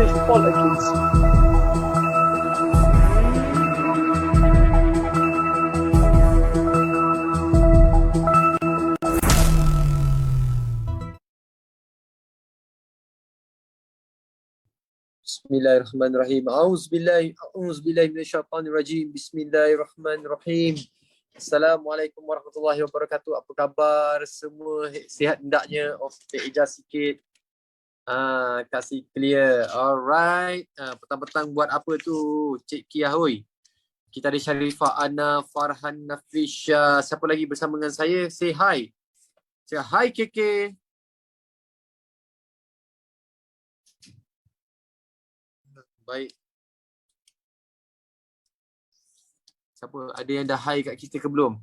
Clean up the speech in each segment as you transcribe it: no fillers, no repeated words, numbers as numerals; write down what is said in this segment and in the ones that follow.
English politics. Bismillahirrahmanirrahim. Auzubillahi minasyaitonirrajim. Bismillahirrahmanirrahim. Assalamualaikum warahmatullahi wabarakatuh. Apa khabar semua? Sihat hendaknya? Okey, ijaz sikit. Kasih clear. Alright. Petang-petang buat apa tu? Cik Kia hoi. Kita ada Sharifah, Ana, Farhan, Nafisha. Siapa lagi bersama dengan saya? Say hi. Say hi KK. Baik. Siapa? Ada yang dah hi kat kita ke belum?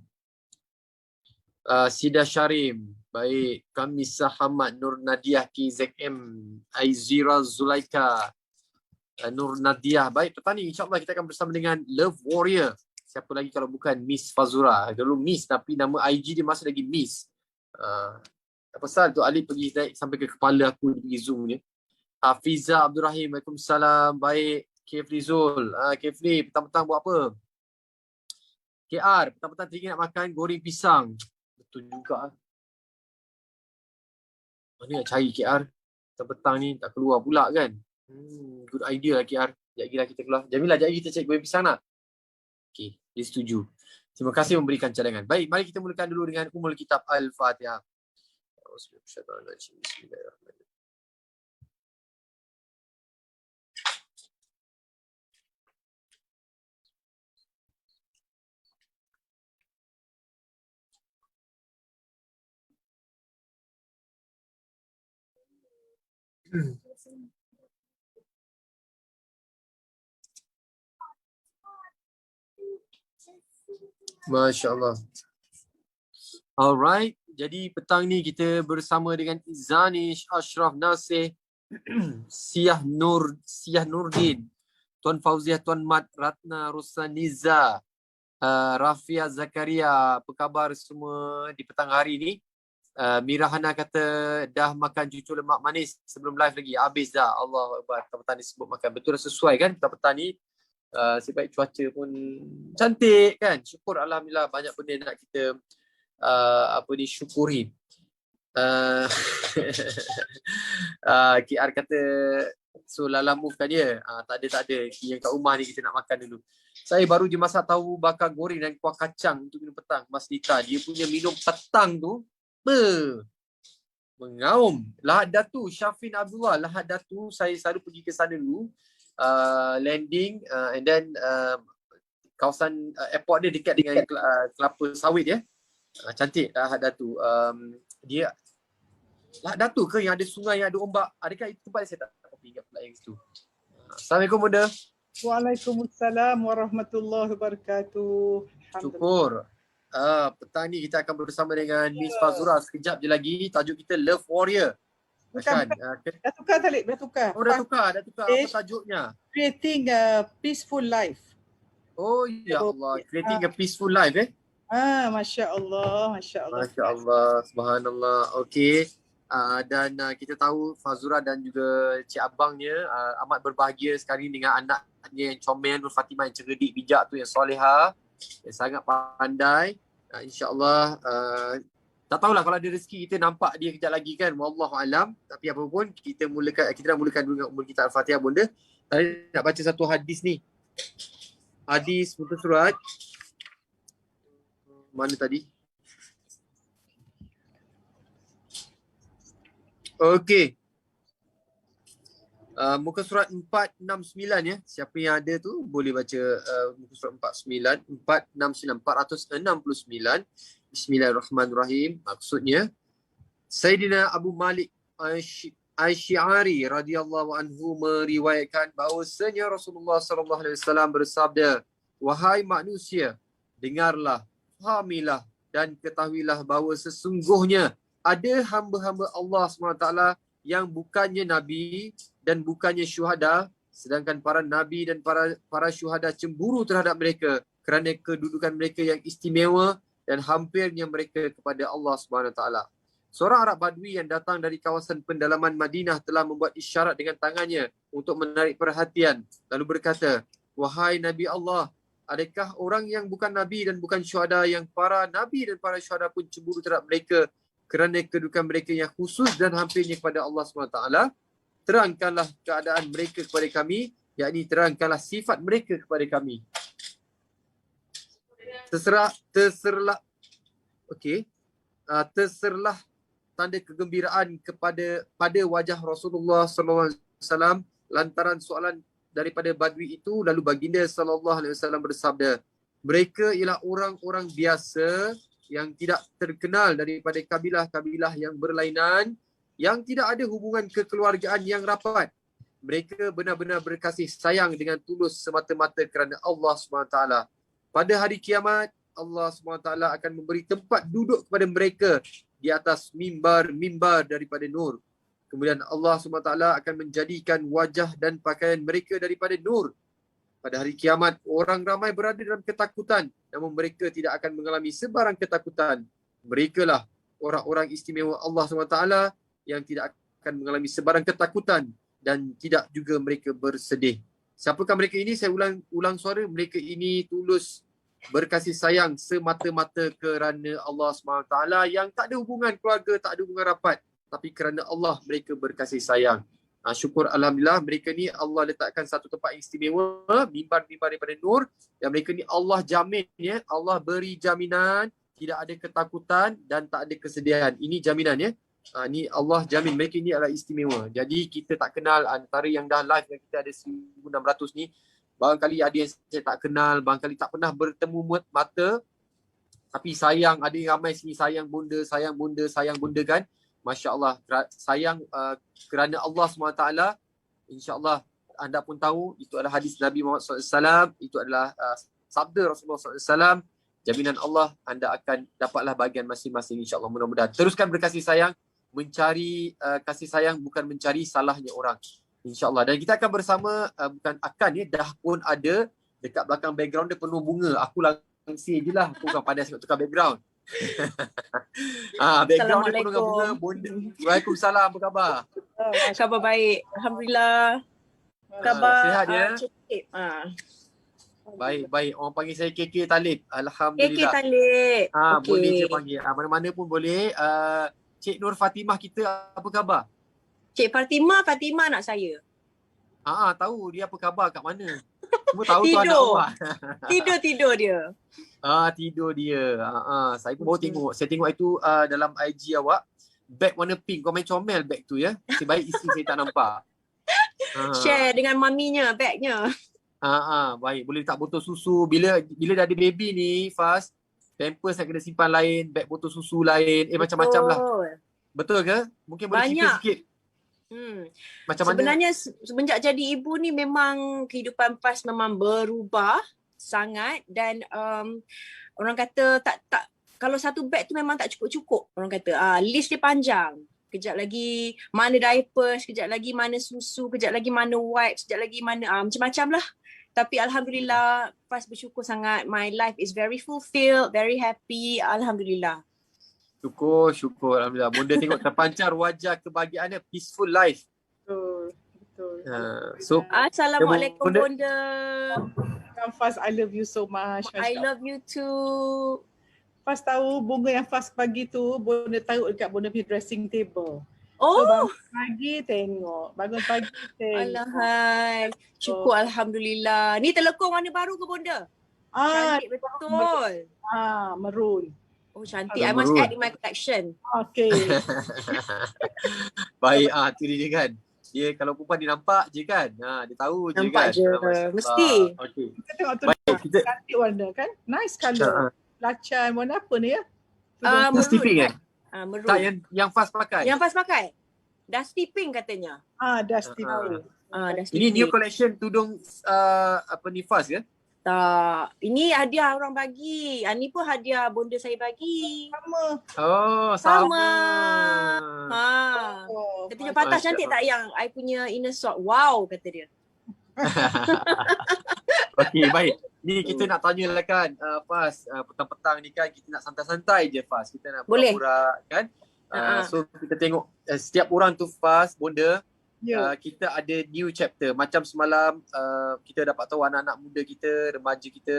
Sida Syarim. Baik. Kamisa Hamad, Nur Nadiah, KZM, Aizira Zulaika, Nur Nadiah. Baik, petang ni insyaAllah kita akan bersama dengan Love Warrior. Siapa lagi kalau bukan Miss Fazura. Dulu Miss tapi nama IG dia masih lagi Miss. Tak pasal tu Ali pergi naik sampai ke kepala aku di Zoom ni. Hafiza Abdul Rahim. Waalaikumsalam. Baik. Kefri Zul. Kefri, petang-petang buat apa? KR, petang-petang teringin nak makan goreng pisang. Betul juga. Mana nak cari KR? Petang-petang ni tak keluar pula kan? Good idea lah KR. Sekejap lagi lah kita keluar. Jamilah, sekejap lagi kita cari goreng pisang nak? Okey, dia setuju. Terima kasih memberikan cadangan. Baik, mari kita mulakan dulu dengan Ummul Kitab Al-Fatihah. Bismillahirrahmanirrahim. Masya Allah. Alright, jadi petang ni kita bersama dengan Izanish, Ashraf Nasih, Siyah Nurdin, Tuan Fauziah, Tuan Mat, Ratna, Rusaniza, Rafia Zakaria. Apa khabar semua di petang hari ni? Mira Hana kata dah makan cucur lemak manis sebelum live lagi. Habis dah. Allah Akbar. Petang ni sebut makan. Betul sesuai kan petang ni? Sebaik cuaca pun cantik kan. Syukur Alhamdulillah, banyak benda nak kita disyukuri. KR kata so Lala move kan dia. Tak ada. Yang kat rumah ni kita nak makan dulu. Saya baru je masak tahu bakar goreng dan kuah kacang untuk minum petang. Mas Dita, dia punya minum petang tu mengaum. Lahad Datu, Syafin Abdullah, Lahad Datu, saya selalu pergi ke sana dulu. Landing and then kawasan airport dia dekat dengan kelapa sawit ya. Cantik Lahad Datu. Dia Lahad Datu ke yang ada sungai yang ada ombak? Adakah itu tempat saya tak ingat pula yang itu. Assalamualaikum Bunda. Waalaikumsalam warahmatullahi wabarakatuh. Syukur. Petang ni kita akan bersama dengan Miss Fazura. Sekejap je lagi. Tajuk kita Love Warrior. Bukan. Dah tukar Talib, dah tukar. Oh dah tukar. Apa tajuknya? Creating a peaceful life. Oh ya Allah. Creating a peaceful life Masya Allah. Masya Allah. Subhanallah. Okey. Dan kita tahu Fazura dan juga Cik Abangnya amat berbahagia sekali dengan anaknya yang comel, Nur Fatimah, yang cerdik, bijak tu, yang soleha, yang sangat pandai. InsyaAllah tak tahulah kalau ada rezeki kita nampak dia kejap lagi kan, wallahu alam. Tapi apa pun kita dah mulakan dulu dengan Ummul Kitab Al-Fatihah Bunda. Tadi nak baca satu hadis ni. Hadis muka surat mana tadi? Okey. Muka surat 469 ya. Siapa yang ada tu boleh baca muka surat 469. Bismillahirrahmanirrahim. Maksudnya Sayyidina Abu Malik Asy'ari radhiyallahu anhu meriwayatkan bahawasanya Rasulullah sallallahu alaihi wasallam bersabda, "Wahai manusia, dengarlah, fahamilah dan ketahuilah bahawa sesungguhnya ada hamba-hamba Allah SWT yang bukannya nabi dan bukannya syuhada, sedangkan para nabi dan para syuhada cemburu terhadap mereka kerana kedudukan mereka yang istimewa dan hampirnya mereka kepada Allah SWT. Seorang Arab Badui yang datang dari kawasan pendalaman Madinah telah membuat isyarat dengan tangannya untuk menarik perhatian. Lalu berkata, "Wahai Nabi Allah, adakah orang yang bukan Nabi dan bukan syuhada yang para Nabi dan para syuhada pun cemburu terhadap mereka kerana kedudukan mereka yang khusus dan hampirnya kepada Allah SWT? Terangkanlah keadaan mereka kepada kami, yakni terangkanlah sifat mereka kepada kami." Terserlah tanda kegembiraan pada wajah Rasulullah sallallahu alaihi wasallam lantaran soalan daripada Badui itu. Lalu baginda sallallahu alaihi wasallam bersabda, "Mereka ialah orang-orang biasa yang tidak terkenal daripada kabilah-kabilah yang berlainan, yang tidak ada hubungan kekeluargaan yang rapat. Mereka benar-benar berkasih sayang dengan tulus semata-mata kerana Allah SWT. Pada hari kiamat, Allah SWT akan memberi tempat duduk kepada mereka di atas mimbar-mimbar daripada nur. Kemudian Allah SWT akan menjadikan wajah dan pakaian mereka daripada nur. Pada hari kiamat, orang ramai berada dalam ketakutan, namun mereka tidak akan mengalami sebarang ketakutan. Merekalah orang-orang istimewa Allah SWT yang tidak akan mengalami sebarang ketakutan dan tidak juga mereka bersedih. Siapakah mereka ini? Saya ulang suara. Mereka ini tulus berkasih sayang semata-mata kerana Allah SWT, yang tak ada hubungan keluarga, tak ada hubungan rapat, tapi kerana Allah mereka berkasih sayang. Syukur Alhamdulillah, mereka ni Allah letakkan satu tempat yang istimewa, mimbar-mimbar daripada nur, dan mereka ni Allah jamin, ya, Allah beri jaminan tidak ada ketakutan dan tak ada kesedihan. Ini jaminan, ya. Ni Allah jamin mereka ni adalah istimewa. Jadi kita tak kenal antara yang dah live yang kita ada 1600 ni. Barangkali ada yang saya tak kenal, barangkali tak pernah bertemu mata, tapi sayang, ada yang ramai sini sayang bunda kan. Masya Allah, sayang kerana Allah SWT. InsyaAllah anda pun tahu, itu adalah hadis Nabi Muhammad SAW, itu adalah sabda Rasulullah SAW. Jaminan Allah, anda akan dapatlah bahagian masing-masing, insyaAllah, mudah-mudahan. Teruskan berkasih sayang, mencari kasih sayang, bukan mencari salahnya orang. InsyaAllah. Dan kita akan bersama, bukan akan, ya, dah pun ada dekat belakang background dia penuh bunga. Aku langsir je lah. Aku kan pandai tukar background. Background dia penuh dengan bunga. Waalaikumsalam. Apa khabar? Khabar baik. Alhamdulillah. Khabar sihat ya? Cik. Baik. Orang panggil saya KK Talib. Alhamdulillah. KK Talib. Okay. Boleh je panggil. Mana-mana pun boleh. Cik Nur Fatimah kita apa khabar? Cik Fatimah anak saya. Tahu dia apa khabar kat mana. Semua tahu tu anak awak. Tidur dia. Tidur dia. Saya pun baru tengok. Saya tengok itu dalam IG awak. Beg warna pink. Kau main comel beg tu, ya. Sebaik isteri saya tak nampak. Share dengan maminya bagnya. Baik. Boleh letak botol susu. Bila dah ada baby ni, Faz, pampers saya kena simpan lain, beg botol susu lain. Macam-macam lah. Betul ke? Mungkin boleh cerita sikit. Macam Sebenarnya mana? semenjak jadi ibu ni memang kehidupan Faz memang berubah sangat, dan orang kata tak kalau satu beg tu memang tak cukup-cukup. Orang kata list dia panjang. Kejap lagi mana diapers, kejap lagi mana susu, kejap lagi mana wipes, kejap lagi mana macam-macam lah. Tapi Alhamdulillah, Faz bersyukur sangat. My life is very fulfilled, very happy. Alhamdulillah. Syukur. Alhamdulillah. Bunda tengok terpancar wajah kebahagiaannya, peaceful life. Betul. Assalamualaikum Bunda. Faz, I love you so much. I love you too. Faz tahu bunga yang Faz pagi tu, Bunda taruh dekat Bunda punya dressing table. Oh. So bangun pagi tengok. Alahai. Syukur Alhamdulillah. Ni telekong warna baru ke Bunda? Cantik betul. Maroon. Oh, cantik. I must add in my collection. Okay. Baik, tu dia kan. Dia kalau perempuan dia nampak je kan. Dia tahu je nampak kan. Nampak je. Mesti. Okay. Kita tengok tu. Cantik warna kan. Nice colour. Lacan warna apa ni ya? Dusty pink kan? Maroon. Tak, yang Faz pakai. Yang Faz pakai? Dusty pink katanya. Dusty pink. Dusty ini pink. new collection tudung Faz ke? Tak. Ini hadiah orang bagi. Ni pun hadiah bonda saya bagi. Sama. Oh, sama. Katanya patah cantik tak yang I punya inner sock? Wow, kata dia. Okey, baik. Ni kita nak tanya lah kan, Faz, petang-petang ni kan kita nak santai-santai je, Faz. Kita nak pura-pura kan. So kita tengok setiap orang tu fast bonda. Ya. Kita ada new chapter. Macam semalam kita dapat tahu anak-anak muda kita, remaja kita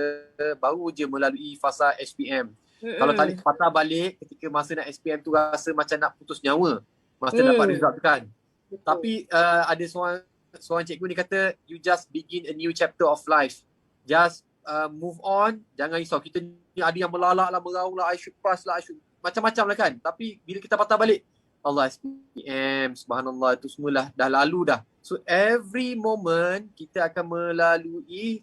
baru je melalui fasa SPM. Kalau tali patah balik ketika masa nak SPM tu rasa macam nak putus nyawa masa dapat result tu kan. Betul. Tapi ada seorang cikgu ni kata you just begin a new chapter of life. Just move on, jangan risau. Kita ni ada yang melalak lah, meraung lah, I should pass lah, macam-macam lah kan. Tapi bila kita patah balik, Allah SPM, subhanallah, itu semualah dah lalu dah. So every moment kita akan melalui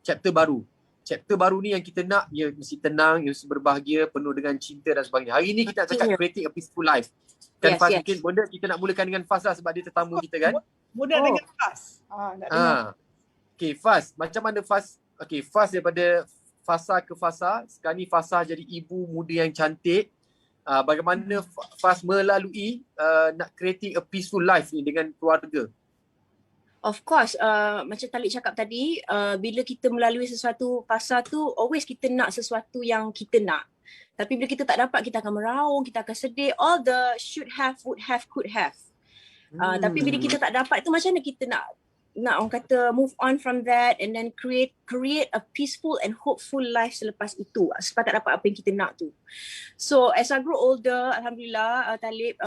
chapter baru. Chapter baru ni yang kita nak, ia mesti tenang, ia mesti berbahagia, penuh dengan cinta dan sebagainya. Hari ni kita nak cakap creating a peaceful life. Kan Faz, mungkin bonda kita nak mulakan dengan Faz lah sebab dia tetamu kita kan. Mudah dengan Faz. Nak dengar. Okay Faz, macam mana Faz? Okay, Faz daripada fasa ke fasa, sekarang ni fasa jadi ibu muda yang cantik. Bagaimana Faz melalui nak creating a peaceful life ni dengan keluarga? Of course, macam Talib cakap tadi, bila kita melalui sesuatu fasa tu, always kita nak sesuatu yang kita nak. Tapi bila kita tak dapat, kita akan meraung, kita akan sedih. All the should have, would have, could have. Tapi bila kita tak dapat tu, macam mana kita nak orang kata move on from that and then create a peaceful and hopeful life selepas itu, sebab tak dapat apa yang kita nak tu. So as I grow older, alhamdulillah Talib,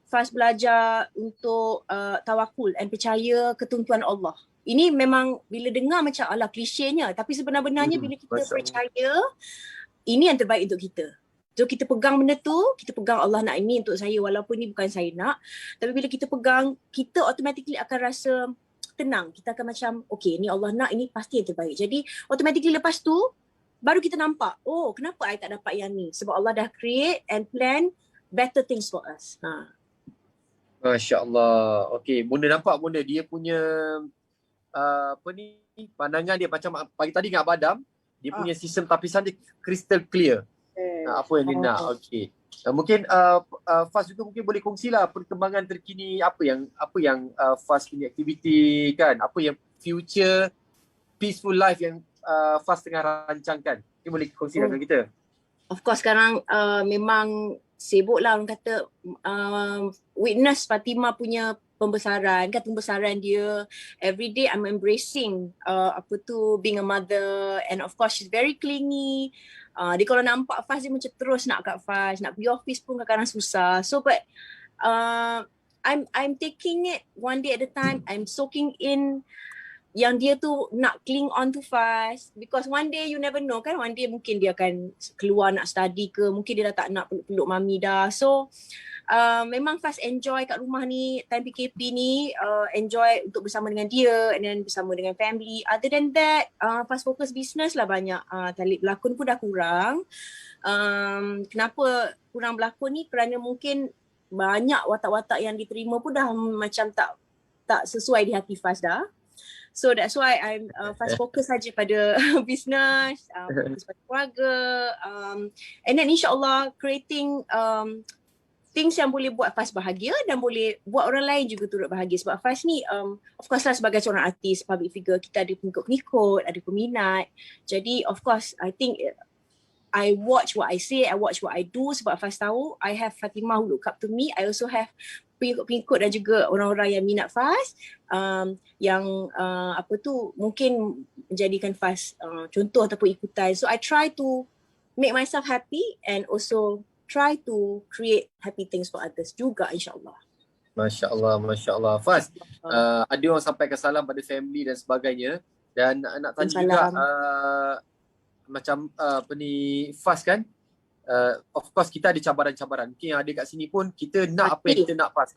Faz belajar untuk tawakul and percaya ketentuan Allah. Ini memang bila dengar macam alah klisenya, tapi sebenar-benarnya bila kita percaya, ini yang terbaik untuk kita. So kita pegang benda tu, kita pegang Allah nak ini untuk saya walaupun ni bukan saya nak. Tapi bila kita pegang, kita automatically akan rasa tenang. Kita akan macam, okay ni Allah nak, ini pasti yang terbaik. Jadi automatically lepas tu, baru kita nampak, oh kenapa I tak dapat yang ni? Sebab Allah dah create and plan better things for us. Masya Allah. Okay, bunda nampak bunda, dia punya pandangan dia macam pagi tadi dengan Abang Adam, dia punya sistem tapisan dia crystal clear. Apa yang dia nak. Okay. Mungkin Faz juga mungkin boleh kongsilah perkembangan terkini apa yang Faz punya aktiviti kan, apa yang future peaceful life yang Faz tengah rancangkan. Mungkin boleh kongsikan dengan kita. Of course sekarang memang sibuk lah orang kata, witness Fatimah punya pembesaran dia. Every day I'm embracing being a mother, and of course she's very clingy. Dia kalau nampak Faz dia macam terus nak kat Faz, nak pergi office pun kadang-kadang susah. So but I'm taking it one day at a time. I'm soaking in yang dia tu nak cling on to Faz, because one day you never know kan, one day mungkin dia akan keluar nak study ke, mungkin dia dah tak nak peluk mami dah. So memang Faz enjoy kat rumah ni, time PKP ni, enjoy untuk bersama dengan dia and then bersama dengan family. Other than that, Faz fokus business lah banyak. Talib berlakon pun dah kurang. Kenapa kurang berlakon ni? Kerana mungkin banyak watak-watak yang diterima pun dah macam tak sesuai di hati Faz dah. So that's why I'm Faz fokus saja pada business, fokus pada keluarga, and then insyaAllah creating things yang boleh buat Faz bahagia dan boleh buat orang lain juga turut bahagia. Sebab Faz ni of course lah sebagai seorang artis, public figure, kita ada pengikut-pengikut, ada peminat. Jadi of course I think I watch what I say, I watch what I do, sebab Faz tahu I have Fatimah who look up to me. I also have pengikut-pengikut dan juga orang-orang yang minat Faz, yang mungkin menjadikan Faz contoh ataupun ikutan. So I try to make myself happy and also try to create happy things for others juga, insyaAllah. Masya Allah, Masya Allah. Faz, ada orang sampaikan salam pada family dan sebagainya, dan nak tanya juga macam Faz kan, of course kita ada cabaran-cabaran. Mungkin yang ada kat sini pun kita nak apa yang kita nak Faz.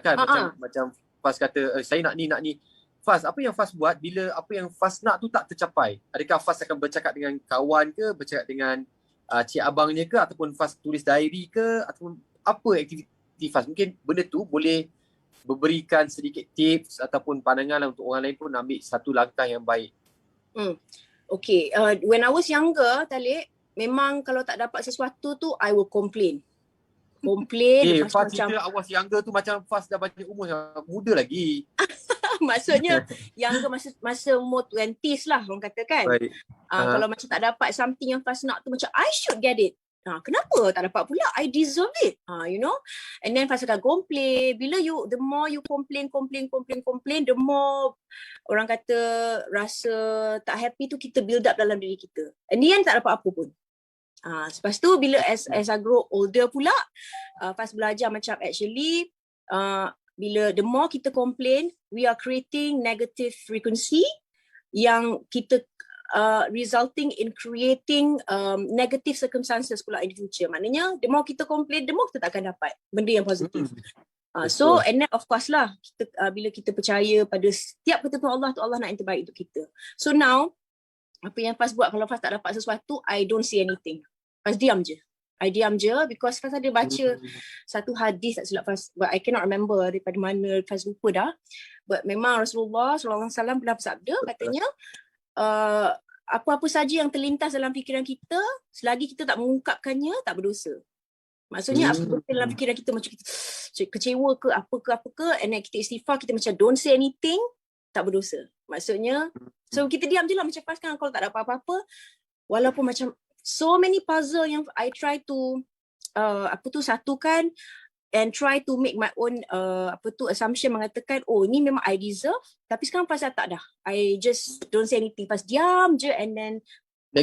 Kan macam Faz kata saya nak ni. Faz, apa yang Faz buat bila apa yang Faz nak tu tak tercapai? Adakah Faz akan bercakap dengan kawan ke, bercakap dengan cik abangnya ke, ataupun Faz tulis diary ke, ataupun apa aktiviti Faz? Mungkin benda tu boleh memberikan sedikit tips ataupun pandangan untuk orang lain pun ambil satu langkah yang baik. Okay, when I was younger, Talib, memang kalau tak dapat sesuatu tu, I will complain. Faz cerita awas younger tu macam Faz dah banyak umur, muda lagi. Maksudnya younger masa umur 20s lah orang kata kan. Kalau macam tak dapat something yang Faz nak tu, macam I should get it. Kenapa tak dapat pula? I deserve it. You know. And then pasal complain, bila the more you complain, the more orang kata rasa tak happy tu kita build up dalam diri kita. And then tak dapat apa pun. Lepas tu bila as I grow older pula, pas belajar macam actually bila the more kita complain, we are creating negative frequency yang kita resulting in creating negative circumstances pula in the future. Maknanya the more kita complain, the more kita tak akan dapat benda yang positif. So and then of course lah kita bila kita percaya pada setiap ketentuan Allah tu, Allah nak yang terbaik untuk kita. So now apa yang Faz buat, kalau Faz tak dapat sesuatu, I don't say anything. Faz diam je. I diam je because Faz ada baca satu hadis tak silap Faz, but I cannot remember daripada mana, Faz lupa dah. But memang Rasulullah SAW pernah bersabda, katanya apa-apa saja yang terlintas dalam fikiran kita, selagi kita tak mengungkapkannya, tak berdosa. Maksudnya apa dalam fikiran kita macam kita kecewa ke apa ke, and then kita istighfar, kita macam don't say anything, tak berdosa. Maksudnya, so kita diam je lah macam pas kan, kalau tak ada apa-apa, walaupun macam so many puzzle yang I try to satukan and try to make my own assumption mengatakan ini memang I deserve, tapi sekarang pas tak dah, I just don't say anything, pas diam je and then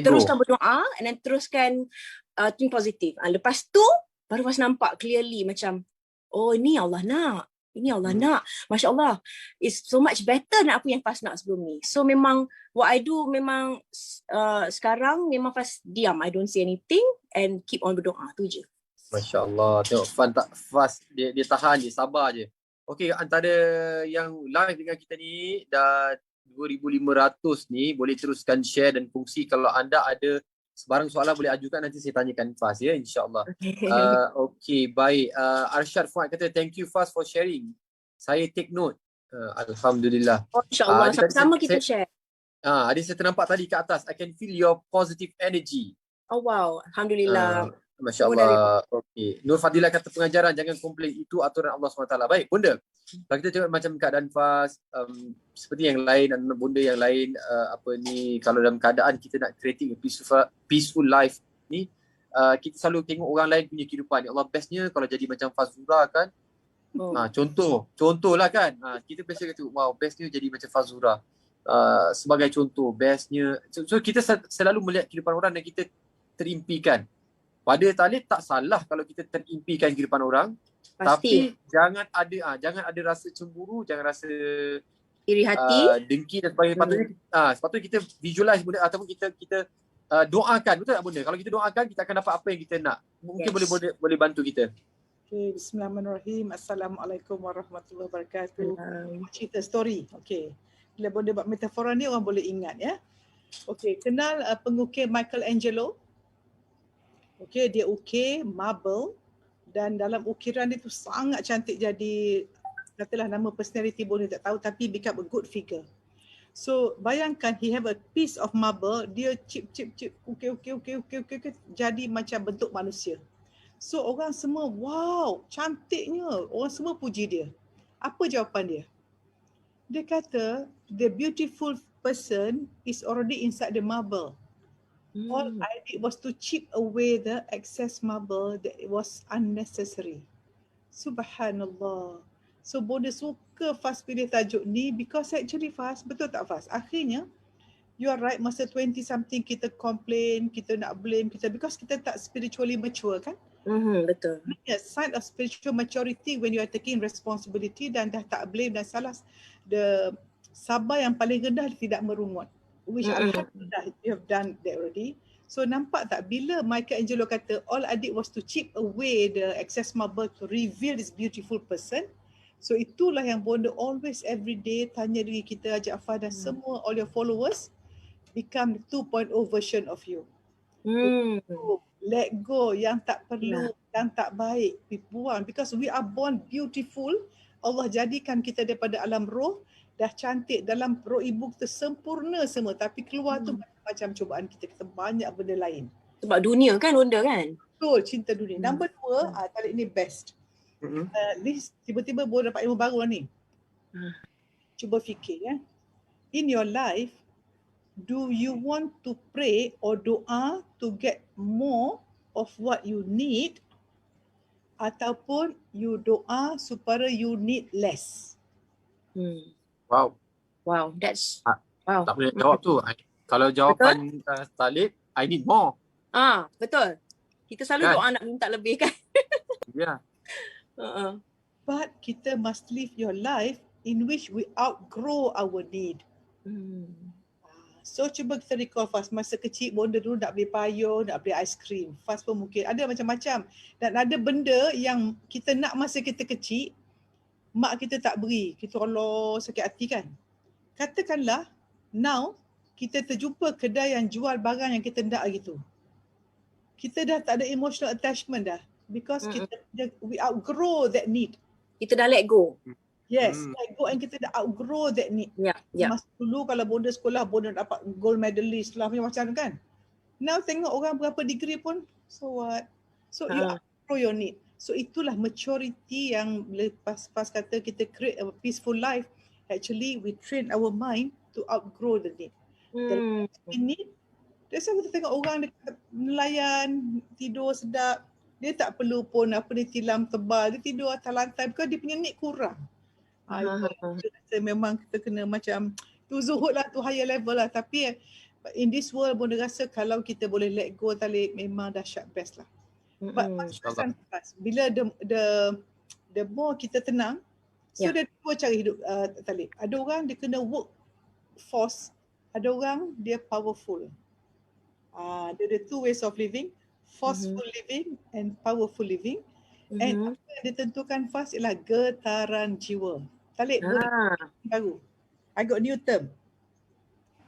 teruskan berdoa and then teruskan think positive. Lepas tu baru pas nampak clearly macam ini Allah nak, ini Allah nak, Masya Allah, it's so much better nak apa yang pas nak sebelum ni. So memang what I do memang sekarang memang pas diam, I don't say anything and keep on berdoa, tu je. Masya Allah, tengok Faz dia tahan je, sabar je. Okey, antara yang live dengan kita ni dah 2,500 ni, boleh teruskan share dan kongsi. Kalau anda ada sebarang soalan boleh ajukan, nanti saya tanyakan Faz ya, insyaAllah. Okey, baik. Arsyad Fuad kata thank you Faz for sharing. Saya take note. Alhamdulillah. InsyaAllah, sama-sama kita share. Ada saya ternampak tadi kat atas, I can feel your positive energy. Oh wow, Alhamdulillah. Masya Allah. Okey. Nur Fadilah kata pengajaran jangan komplain, itu aturan Allah SWT. Baik, bunda. Kalau kita tengok macam keadaan Faz, seperti yang lain dan bunda yang lain, kalau dalam keadaan kita nak creating a peaceful life ni, kita selalu tengok orang lain punya kehidupan. Ya Allah, bestnya kalau jadi macam Fazura kan. Contohlah kan. Kita biasa kata, wow, bestnya jadi macam Fazura. Sebagai contoh, bestnya. So kita selalu melihat kehidupan orang dan kita terimpikan. Pada talib tak salah kalau kita terimpikan kehidupan orang. Pasti. Tapi jangan ada rasa cemburu, jangan rasa iri hati, dengki dan sebagainya. Sepatutnya kita visualize benda ataupun kita doakan, betul tak bunda? Kalau kita doakan, kita akan dapat apa yang kita nak. Mungkin boleh bantu kita. Okay, bismillahirrahmanirrahim. Assalamualaikum warahmatullahi wabarakatuh. Cerita story. Okay. Bila bunda buat metafora ni orang boleh ingat ya. Okay, kenal pengukir Michelangelo? Okay, dia ukir marble dan dalam ukiran dia tu sangat cantik, jadi katalah nama personality boleh tak tahu, tapi become a good figure. So bayangkan he have a piece of marble, dia chip ukir, jadi macam bentuk manusia. So orang semua wow, cantiknya, orang semua puji dia. Apa jawapan dia? Dia kata the beautiful person is already inside the marble. All I did was to chip away the excess marble that was unnecessary. Subhanallah. So bunda suka Faz pilih tajuk ni because actually Faz, betul tak Faz? Akhirnya, you are right, masa 20 something kita complain, kita nak blame kita because kita tak spiritually mature kan? Betul. A sign of spiritual maturity when you are taking responsibility dan dah tak blame dan salah. The sabar yang paling rendah tidak merungut. Which alhamdulillah you have done that already. So nampak tak bila Michelangelo kata all I did was to chip away the excess marble to reveal this beautiful person. So itulah yang bonda always every day tanya diri kita, ajak Afah dan semua all your followers become the 2.0 version of you. Let go yang tak perlu, yang tak baik, buang, because we are born beautiful. Allah jadikan kita daripada alam roh, dah cantik, dalam roh ibu kita sempurna semua, tapi keluar tu macam cubaan kita banyak benda lain. Sebab dunia kan benda kan? Betul, cinta dunia. Number 2, kali ini best. Tiba-tiba boleh dapat ilmu baru ni. Cuba fikir ya. In your life, do you want to pray or doa to get more of what you need ataupun you doa supaya you need less? Wow. Wow, that's Ah, wow. Tak boleh jawab tu. Kalau jawapan Talib, I need more. Betul. Kita selalu Kan? doa nak minta lebih kan. Ya. But kita must live your life in which we outgrow our need. So cuba kita recall Faz, masa kecil bonda dulu nak beli payung, nak beli aiskrim. Faz pun mungkin ada macam-macam. Dan ada benda yang kita nak masa kita kecil, mak kita tak beri. Kita Allah sakit hati kan. Katakanlah now kita terjumpa kedai yang jual barang yang kita nak gitu. Kita dah tak ada emotional attachment dah. Because we outgrow that need. Kita dah let go. Yes, let go and kita dah outgrow that need. Masa dulu kalau bonda sekolah, bonda dapat gold medalist lah macam kan. Now tengok orang berapa degree pun, so what? So you outgrow your need. So itulah maturity yang lepas kata kita create a peaceful life. Actually we train our mind to outgrow the need. The need, that's why kita tengok orang dekat nelayan, tidur sedap. Dia tak perlu pun tilam tebal, dia tidur atas lantai because dia punya need kurang. Kita memang kita kena macam tu zuhud lah, tu higher level lah. Tapi in this world bonda rasa kalau kita boleh let go Talib, memang dahsyat best lah. But bila the more kita tenang, so ada dua cara hidup Talib. Ada orang dia kena work force, ada orang dia powerful. Dia ada two ways of living, forceful living and powerful living. And apa yang ditentukan fast ialah getaran jiwa. Talib baru. I got new term.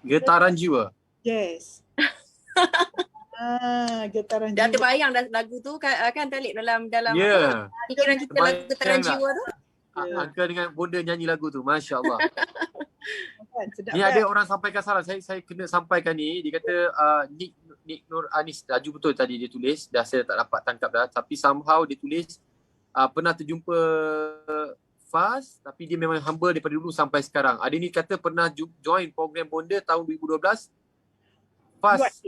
Getaran jiwa. Yes. Getaran Dah jiwa. terbayang dah lagu tu kan Talib dalam pikiran kita lagu getaran jiwa tu. Angka dengan bonda nyanyi lagu tu. Masya Allah. Sedap Ni ada orang sampaikan salah. Saya kena sampaikan ni. Dia kata Nick Nur Anis. Laju betul tadi dia tulis. Dah saya tak dapat tangkap dah. Tapi somehow dia tulis pernah terjumpa Faz, tapi dia memang humble daripada dulu sampai sekarang. Ada ni kata pernah join program bonda tahun 2012. Faz.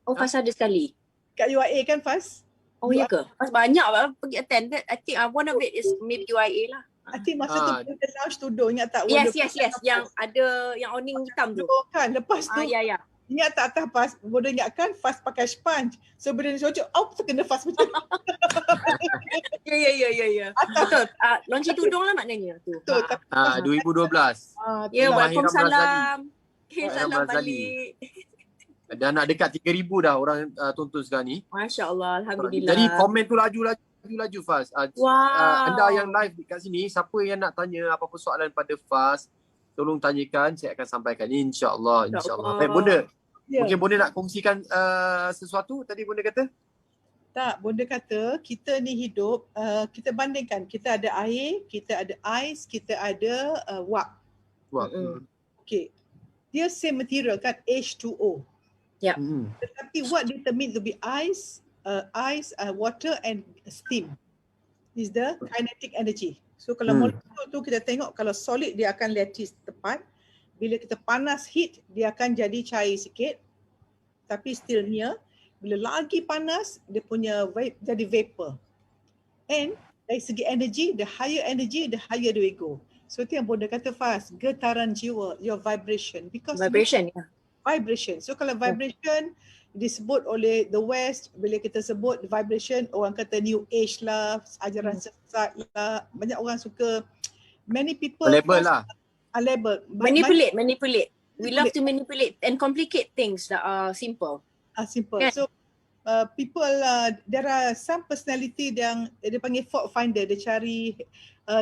Faz ada sekali. Kat UIA kan Faz? Ya ke? Faz banyak pergi attend. I think one of it is maybe UIA lah. I think masa tu kita launch tudung, ingat tak? Yes. Yang ada yang awning hitam tu. Kan, lepas tu. Ya. Ingat tak atas Faz, boleh ingatkan Faz pakai sponge. So bila dia cocok, terkena Faz macam tu. Ya. Betul. Launching tudung lah maknanya tu. Betul. 2012. Ya, waalaikumsalam. Salam balik. Dah nak dekat 3,000 dah orang tonton sekarang ni. Masya Allah, Alhamdulillah. Jadi komen tu laju Faz. Anda yang live dekat sini, siapa yang nak tanya apa-apa soalan pada Faz, tolong tanyakan, saya akan sampaikan insya-Allah. Baik bonda. Mungkin bonda nak kongsikan sesuatu tadi bonda kata? Tak, bonda kata kita ni hidup, kita bandingkan, kita ada air, kita ada ais, kita ada wap. Okay. Dia same material kan, H2O. Yeah. Tetapi what determine to be ice, water and steam is the kinetic energy. So kalau molekul tu kita tengok, kalau solid dia akan lattice tepat. Bila kita panas heat, dia akan jadi cair sikit. Tapi still near. Bila lagi panas, dia punya jadi vapor. And dari segi energy, the higher the we go. So itu yang bonda kata Faz, getaran jiwa, your vibration. Because vibration. So kalau vibration disebut oleh the West, bila kita sebut vibration, orang kata new age lah, ajaran sesat lah. Banyak orang suka, many people label lah. Label. Manipulate. We love to manipulate and complicate things that are simple. Simple. Yeah. So people, there are some personality yang dia panggil fault finder. Dia cari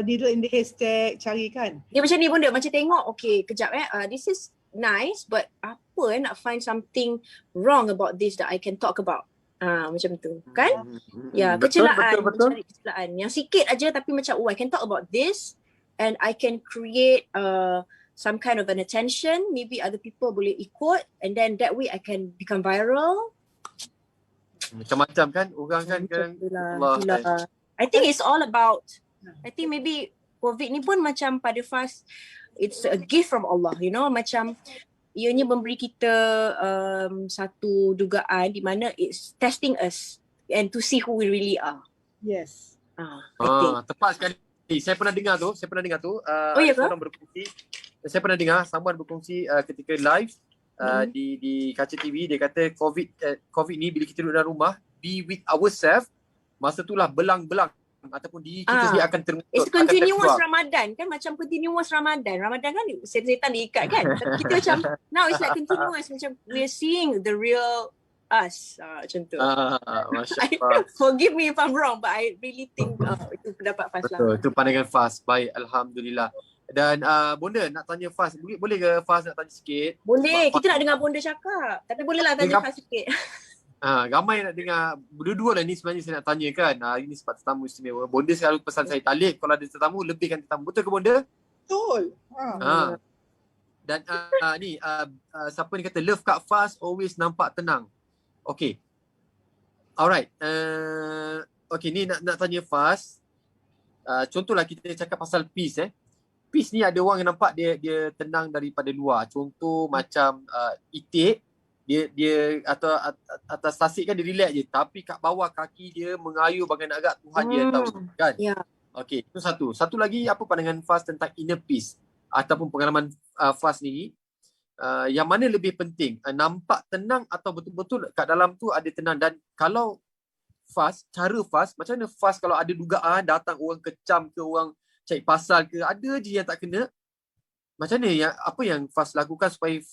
needle in the haystack, cari kan. Dia macam ni pun dia macam tengok, okay kejap this is nice but apa nak find something wrong about this that I can talk about. Macam tu kan? Ya, kecelaan. Betul. Mencari kecelaan. Yang sikit aja tapi macam I can talk about this and I can create some kind of an attention, maybe other people boleh ikut and then that way I can become viral. Macam-macam kan orang kan Allah. I think it's all about, I think maybe COVID ni pun macam pada Faz, it's a gift from Allah, you know, macam ianya memberi kita satu dugaan di mana it's testing us. and to see who we really are. Yes. I think. Tepat sekali. Saya pernah dengar tu. Oh, ya Ada ke? seorang berkongsi. Saya pernah dengar someone berkongsi ketika live di Kaca TV. Dia kata COVID ni bila kita duduk dalam rumah, be with ourselves, masa itulah belang-belang ataupun diri kita sendiri akan termuncul. It's continuous Ramadan kan, macam continuous Ramadan. Ramadan kan setan diikat kan. Tapi kita macam now it's like continuous, macam we're seeing the real us. Macam tu. Masya Allah. Forgive me if I'm wrong, but I really think itu pendapat Faz lah. Betul, itu pandangan Faz. Baik, Alhamdulillah. Dan Bonda nak tanya Faz, boleh ke Faz nak tanya sikit? Boleh, kita nak dengar Bonda cakap. Tapi bolehlah tanya Faz sikit. Ramai nak dengar. Berdua lah ni sebenarnya saya nak tanya kan. Hari ni sebab tetamu istimewa. Bonda selalu pesan saya, Talib kalau ada tetamu, lebihkan tetamu. Betul ke Bonda? Betul. Dan siapa ni kata, love Kak Faz always nampak tenang. Okay. Alright. Okay, ni nak tanya Faz. Contohlah kita cakap pasal peace. Peace ni ada orang yang nampak dia tenang daripada luar. Contoh macam Itik. Dia atau atas tasik kan dia relax je, tapi kat bawah kaki dia mengayuh bagai nak agak Tuhan dia tahu kan. Ya. Okey, itu satu lagi, apa pandangan Faz tentang inner peace ataupun pengalaman Faz ni, yang mana lebih penting, nampak tenang atau betul-betul kat dalam tu ada tenang? Dan kalau Faz, cara Faz, macam mana Faz kalau ada dugaan datang orang kecam ke, orang cari pasal ke, ada je yang tak kena, macam mana apa yang Faz lakukan supaya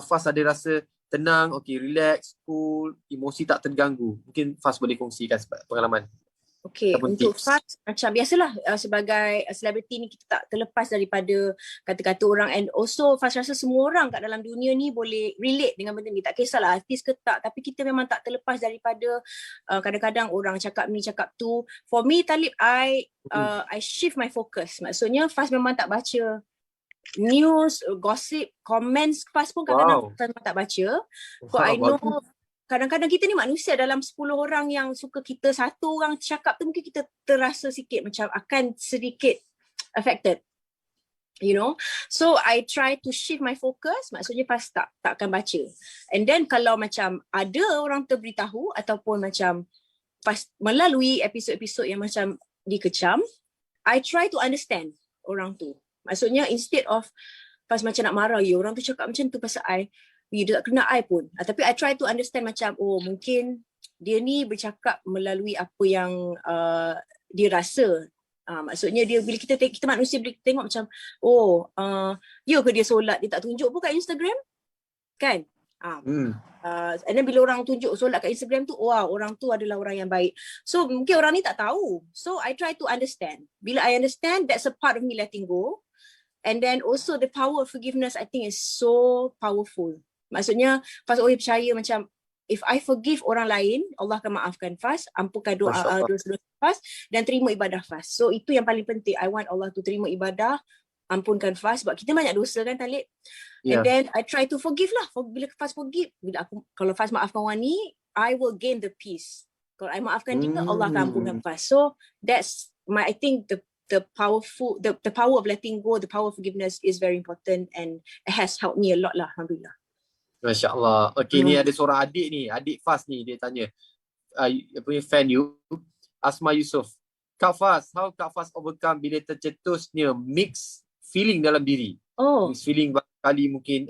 Faz ada rasa tenang, okay, relax, cool, emosi tak terganggu? Mungkin Faz boleh kongsikan pengalaman. Okay, untuk Faz macam biasalah, sebagai selebriti ni kita tak terlepas daripada kata-kata orang, and also Faz rasa semua orang kat dalam dunia ni boleh relate dengan benda ni, tak kisahlah artis ke tak, tapi kita memang tak terlepas daripada kadang-kadang orang cakap ni cakap tu. For me, Talib, I shift my focus. Maksudnya Faz memang tak baca news, gossip, comments Faz pun kadang-kadang Faz tak baca. So I know kadang-kadang kita ni manusia, dalam 10 orang yang suka kita, satu orang cakap tu mungkin kita terasa sikit macam akan sedikit affected, you know. So I try to shift my focus, maksudnya Faz tak akan baca. And then kalau macam ada orang terberitahu ataupun macam Faz melalui episod-episod yang macam dikecam, I try to understand orang tu. Maksudnya instead of Faz macam nak marah, ya orang tu cakap macam tu pasal I, dia tak kena I pun. Tapi I try to understand macam, oh mungkin dia ni bercakap melalui apa yang dia rasa. Maksudnya dia, bila kita manusia bila kita tengok macam, oh ya ke dia solat, dia tak tunjuk pun kat Instagram kan. And then bila orang tunjuk solat kat Instagram tu, wow, orang tu adalah orang yang baik. So mungkin orang ni tak tahu. So I try to understand. Bila I understand, that's a part of me letting go. And then also the power of forgiveness, I think is so powerful. Maksudnya Faz percaya macam if I forgive orang lain, Allah akan maafkan Faz, ampunkan dosa-dosa Faz dan terima ibadah Faz. So itu yang paling penting. I want Allah to terima ibadah, ampunkan Faz, sebab kita banyak dosa kan Talib. And then I try to forgive lah. Bila Faz forgive, kalau Faz maafkan orang ni, I will gain the peace. Kalau I maafkan dia, Allah akan ampunkan Faz. So that's I think the power of letting go, the power of forgiveness is very important, and it has helped me a lot lah, alhamdulillah. Masya Allah. Okay, ni ada seorang adik Faz ni, dia tanya, punya fan you, Asma Yusof. Kak Faz, how Kak Faz overcome bila tercetusnya mixed feeling dalam diri? Mixed feeling barangkali mungkin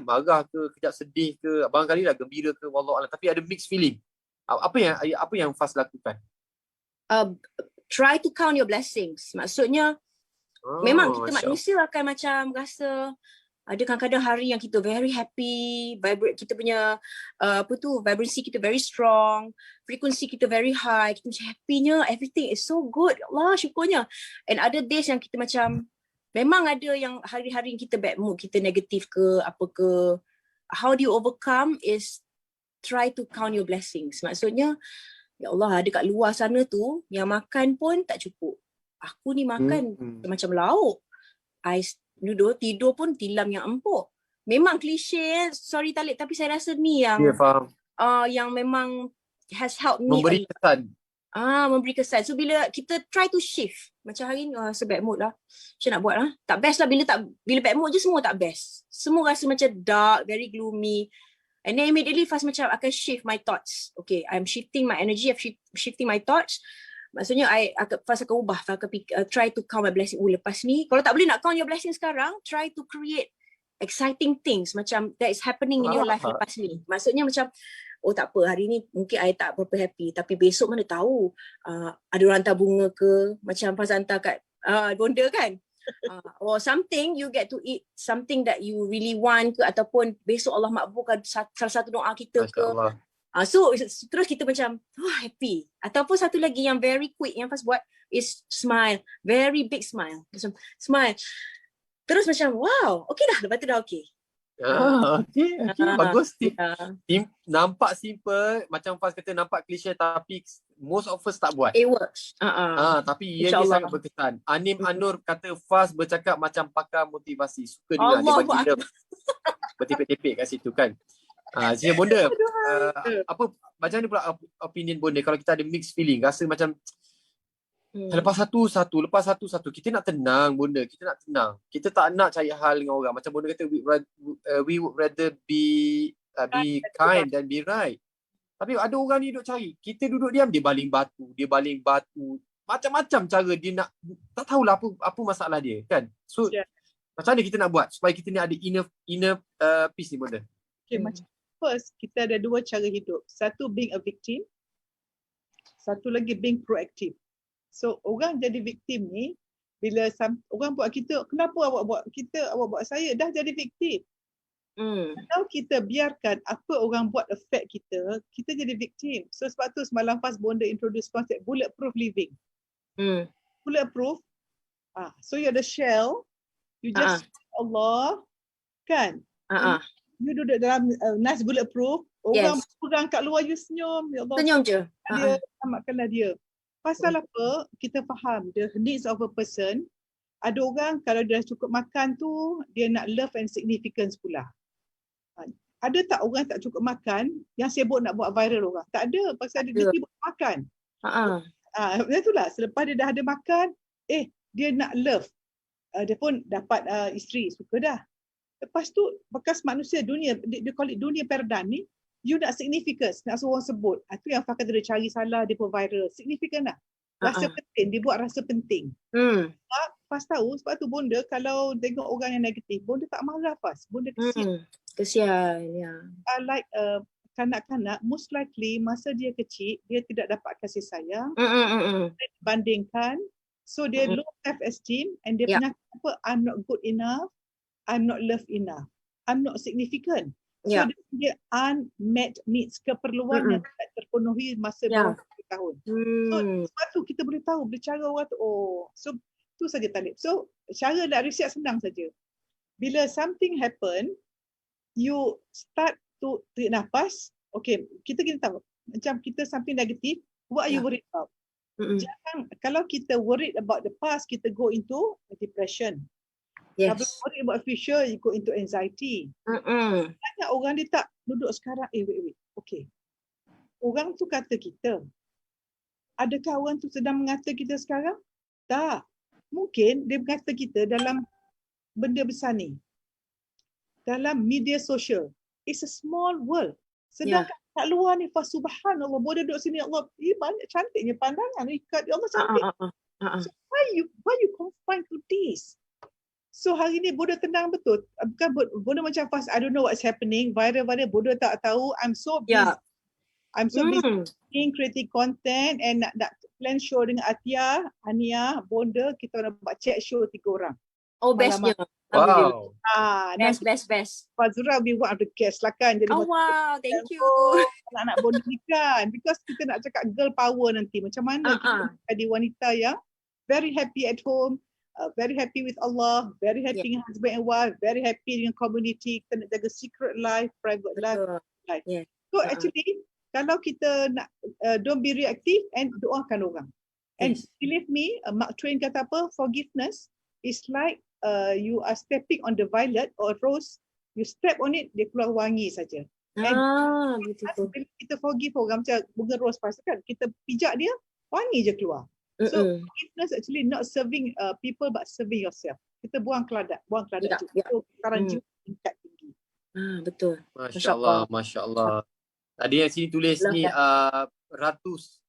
marah ke, kejap sedih ke, barangkali lah gembira ke, wallahualam, tapi ada mixed feeling. Apa yang Faz lakukan? Try to count your blessings. Maksudnya memang kita manusia akan macam rasa ada kadang-kadang hari yang kita very happy, kita punya vibrancy kita very strong, frekuensi kita very high, kita macam happynya, everything is so good, Allah syukurnya. And other days yang kita macam memang ada yang hari-hari yang kita bad mood, kita negatif ke apa ke. How do you overcome is try to count your blessings. Maksudnya ya Allah, ada kat luar sana tu yang makan pun tak cukup. Aku ni makan macam lauk. I tidur pun tilam yang empuk. Memang klise, sorry Talib, tapi saya rasa ni yang yang memang has helped me. Memberi kesan. Memberi kesan. So bila kita try to shift, macam hari ni bad mood lah. Macam nak buat lah. Tak best lah bila bad mood je semua tak best. Semua rasa macam dark, very gloomy. And then immediately Faz macam akan shift my thoughts. Okay, I'm shifting my energy, shifting my thoughts. Maksudnya Faz akan ubah, Faz akan try to count my blessing. Lepas ni, kalau tak boleh nak count your blessing sekarang, try to create exciting things macam that is happening in your life lepas ni. Maksudnya macam, oh tak apa, hari ni mungkin I tak berapa happy, tapi besok mana tahu ada orang hantar bunga ke, macam Faz hantar kat bonda kan. Or something you get to eat something that you really want ke, ataupun besok Allah makbulkan salah satu doa kita ke. So terus kita macam happy. Ataupun satu lagi yang very quick yang Faz buat is smile, very big smile. Macam smile. Terus macam wow, okay dah, lepas tu dah okay. Okay, bagus. Nampak simple, macam Faz kata nampak klise, tapi most of us tak buat. It works. Tapi ia sangat berkesan. Anim Anur kata Faz bercakap macam pakar motivasi. Suka dia bagi dia bertepek-tepek kat situ kan. Sini Bonda, apa macam ni pula opinion Bonda kalau kita ada mixed feeling, rasa macam lepas satu, kita nak tenang Bonda, kita nak tenang. Kita tak nak cari hal dengan orang. Macam Bonda kata we would rather be kind than be right. Tapi ada orang ni duduk cari. Kita duduk diam, dia baling batu. Macam-macam cara dia nak, tak tahulah apa masalah dia kan. So macam mana kita nak buat supaya kita ni ada inner peace ni Bonda? Okay, macam first kita ada dua cara hidup. Satu being a victim, satu lagi being proactive. So orang jadi victim ni bila orang buat kita, kenapa awak buat saya, dah jadi victim. Kalau kita biarkan apa orang buat affect kita, kita jadi victim. So sebab tu semalam pas Bonda introduce konsep bulletproof living. Bulletproof, so you ada shell, you just Allah kan. You duduk dalam nice bulletproof, orang pegang kat luar you senyum, ya Allah. Senyum je. Dia selamatkanlah dia. Pasal apa? Kita faham the needs of a person. Ada orang kalau dia dah cukup makan tu, dia nak love and significance pula. Ada tak orang tak cukup makan yang sibuk nak buat viral orang? Tak ada, pasal dia sibuk makan. Itulah, selepas dia dah ada makan, dia nak love. Dia pun dapat isteri, suka dah. Lepas tu, bekas manusia dunia, dia call it dunia paradigm ni, you nak significance, nak suruh orang sebut. Itu yang Faz kata dia cari salah, dia pun viral. Significant lah. Rasa penting, dia buat rasa penting. Faz tahu, sebab tu Bonda kalau tengok orang yang negatif, Bonda tak marah Faz. Bonda kesian. Kesian, ya. Like kanak-kanak, most likely masa dia kecil, dia tidak dapat kasih sayang. Dia dibandingkan. So dia low self-esteem and dia punya apa, I'm not good enough, I'm not loved enough, I'm not significant. So dia unmet needs, keperluan yang tidak terpenuhi masa bawah 10 tahun. So sebab tu kita boleh tahu, boleh cara orang tu, so tu saja Talib. So cara nak reset senang saja. Bila something happen, you start to tarik nafas. Okay, kita kena tahu, macam kita something negatif, what are you worried about? Jangan, kalau kita worried about the past, kita go into depression. Kalau worry about future, you go into anxiety. Banyak orang dia tak duduk sekarang, wait. Okay. Orang tu kata kita. Adakah orang tu sedang mengata kita sekarang? Tak. Mungkin dia mengata kita dalam benda besar ni. Dalam media sosial. It's a small world. Sedangkan kat luar ni, subhanallah, boleh duduk sini, Allah, banyak cantiknya pandangan. Ikat, Allah cantik. So why you confined to this? So hari ni Bonda tenang betul. Bukan Bonda macam Faz, I don't know what's happening. Viral, Bonda tak tahu. I'm so busy. I'm so busy creating content and nak plan show dengan Atia, Ania, Bonda. Kita nak buat chat show 3 orang. Oh, bestnya. Wow. Best. Fazura will be one of the guests lah kan. Jadi wow, thank you. Anak Bonda ni kan. Because kita nak cakap girl power nanti. Macam mana kita jadi wanita yang very happy at home. Very happy with Allah, very happy dengan husband and wife, very happy dengan community, kita nak jaga secret life, private life. So actually, kalau kita nak don't be reactive and doakan orang. And believe me, Mark Twain kata apa? Forgiveness is like you are stepping on the violet or rose, you step on it, dia keluar wangi saja. Betul. Bila kita forgive orang macam bunga rose pas kan, kita pijak dia, wangi je keluar. So forgiveness actually not serving people but serving yourself. Kita buang keladak. So sekarang jiwa tingkat tinggi. Betul. Masya Allah, Masya Allah. Ada yang sini tulis Love ni that.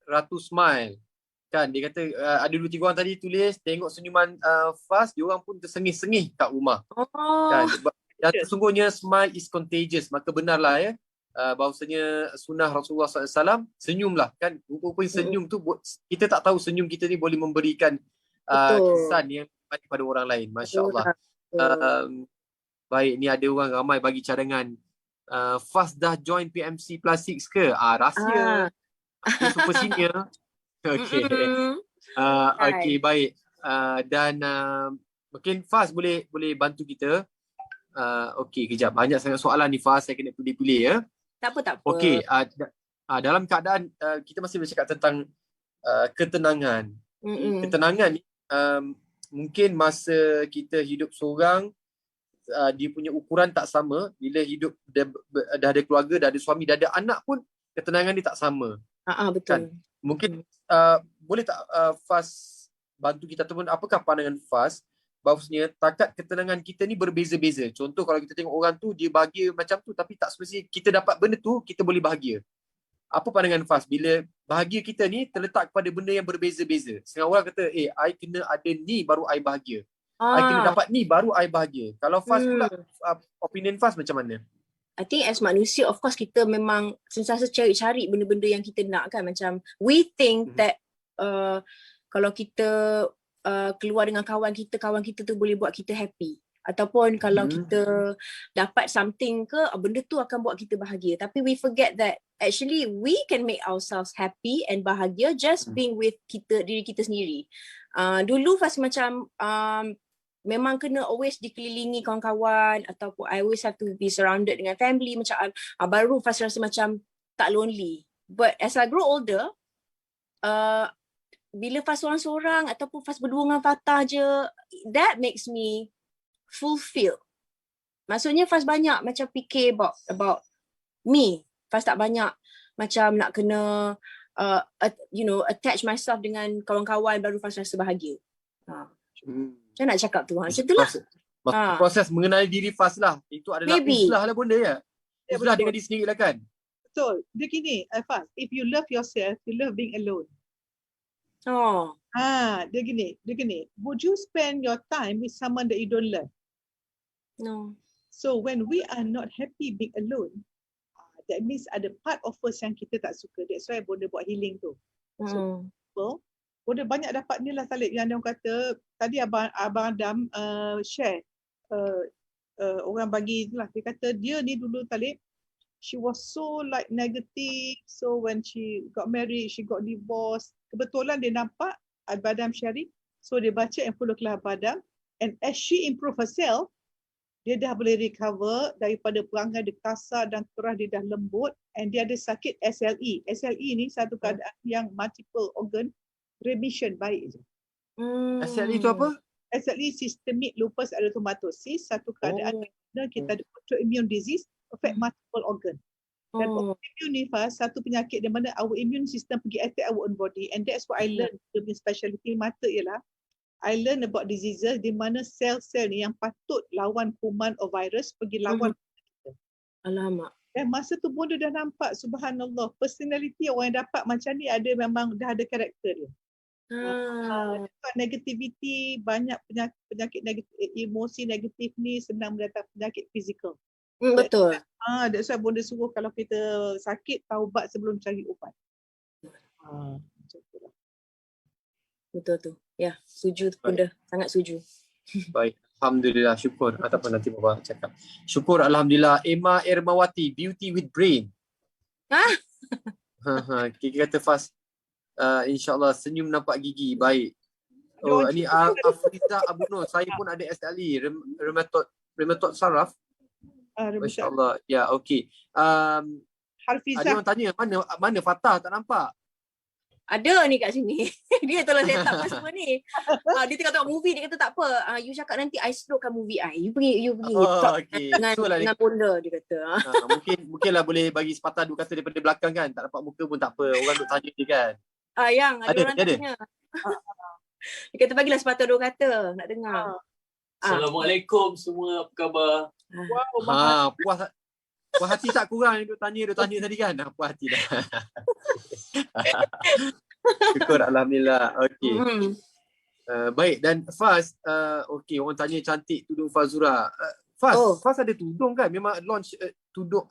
Ratu Smile. Kan dia kata ada 2-3 orang tadi tulis tengok senyuman Faz, dia orang pun tersengih-sengih kat rumah. Kan dan sesungguhnya smile is contagious, maka benarlah ya bahawasanya sunnah Rasulullah SAW, senyumlah kan. Rupa-rupanya senyum tu kita tak tahu senyum kita ni boleh memberikan kesan yang baik pada orang lain. Masya Allah. Baik, ni ada orang ramai bagi cadangan. Faz dah join PMC Plus 6 ke? Rahsia. Dia super senior. Okay. Okay, baik. Dan mungkin Faz boleh bantu kita. Okay, kejap. Banyak sangat soalan ni Faz. Saya kena pilih-pilih ya. Tak apa. Okay. Dalam keadaan kita masih bercakap tentang ketenangan. Ketenangan ni mungkin masa kita hidup seorang, dia punya ukuran tak sama. Bila hidup dah ada keluarga, dah ada suami, dah ada anak pun ketenangan dia tak sama. Betul. Kan? Mungkin boleh tak Faz bantu kita ataupun apakah pandangan Faz bahawasanya takat ketenangan kita ni berbeza-beza. Contoh kalau kita tengok orang tu dia bahagia macam tu, tapi tak semestinya kita dapat benda tu kita boleh bahagia. Apa pandangan Faz bila bahagia kita ni terletak kepada benda yang berbeza-beza? Setengah orang kata I kena ada ni baru I bahagia. I kena dapat ni baru I bahagia. Kalau Faz pula opinion Faz macam mana? I think as manusia, of course kita memang sentiasa cari-cari benda-benda yang kita nak kan. Macam we think that kalau kita keluar dengan kawan kita tu boleh buat kita happy. Ataupun kalau kita dapat something ke, benda tu akan buat kita bahagia. Tapi we forget that actually we can make ourselves happy and bahagia just being with diri kita sendiri. Dulu Faz macam memang kena always dikelilingi kawan-kawan, ataupun I always have to be surrounded dengan family, macam baru Faz rasa macam tak lonely. But as I grow older, bila Faz seorang-seorang ataupun Faz berdua dengan Fatah je, that makes me fulfilled. Maksudnya Faz banyak macam fikir about me. Faz tak banyak macam nak kena attach myself dengan kawan-kawan baru Faz rasa bahagia. Macam nak cakap tu. Macam tu lah. Proses mengenali diri Faz lah. Itu adalah uzlah lah benda ya. Uzlah dengan diri sendiri lah kan. Betul. Dia gini, Faz, if you love yourself, you love being alone. Dia gini. Would you spend your time with someone that you don't love? No. So when we are not happy being alone, that means ada part of us yang kita tak suka. That's why Bonda buat healing tu. So Bonda banyak dapat ni lah Talib yang dia kata tadi Abang Adam share orang bagi itulah. Dia kata dia ni dulu Talib, she was so like negative. So when she got married, she got divorced. Kebetulan dia nampak Abang Adam sharing. So dia baca and follow kelas Abang Adam. And as she improve herself, dia dah boleh recover daripada perangai dia kasar dan keras, dia dah lembut. And dia ada sakit SLE. SLE ni satu keadaan yang multiple organ remission baik je. SLE itu apa? SLE systemic lupus erythematosus, satu keadaan kita ada autoimmune disease affect multiple organ. Dan autoimmune ni Faz, satu penyakit di mana our immune system pergi attack our own body, and that's what I learned dari specialty mata ialah I learn about diseases di mana sel-sel ni yang patut lawan kuman or virus pergi lawan kita. Alamak. Dan masa tu pun dia dah nampak subhanallah personality orang yang dapat macam ni ada memang dah ada karakter dia. Negativity, banyak penyakit negatif, emosi negatif ni senang mendatang penyakit fizikal. Betul. That's why Bonda suruh kalau kita sakit taubat sebelum cari ubat. Macam tu lah. Betul tu. Ya, setuju Bonda. Sangat setuju. Baik. Alhamdulillah, syukur. Tak apa nanti Bapa cakap. Syukur Alhamdulillah. Emma Ermawati, Beauty with Brain. Kita kata Faz. InsyaAllah senyum nampak gigi. Baik. Ini Afriza Abu Nur. Saya pun ada SLE. Rheumatoid saraf. Masya Allah. Ya, okey. Ada orang tanya, mana Fatah tak nampak? Ada ni kat sini. Dia tolong set up semua ni. Dia tengok movie, dia kata tak apa. You cakap nanti I slow-kan movie I. You pergi. Okay. Dengan Bonda dia kata. Mungkinlah boleh bagi sepatah dua kata daripada belakang kan. Tak dapat muka pun tak apa. Orang duk tanya dia kan. Yang ada orang tanya. Dia kata bagilah sepatah dua kata. Nak dengar. Assalamualaikum semua, apa khabar? Wow, Puas hati tak kurang duk tanya tadi kan? Puas hati dah. Syukur alhamdulillah. Okey. Baik, dan Faz, okey, orang tanya cantik tudung Fazura. Faz ada tudung kan? Memang launch tudung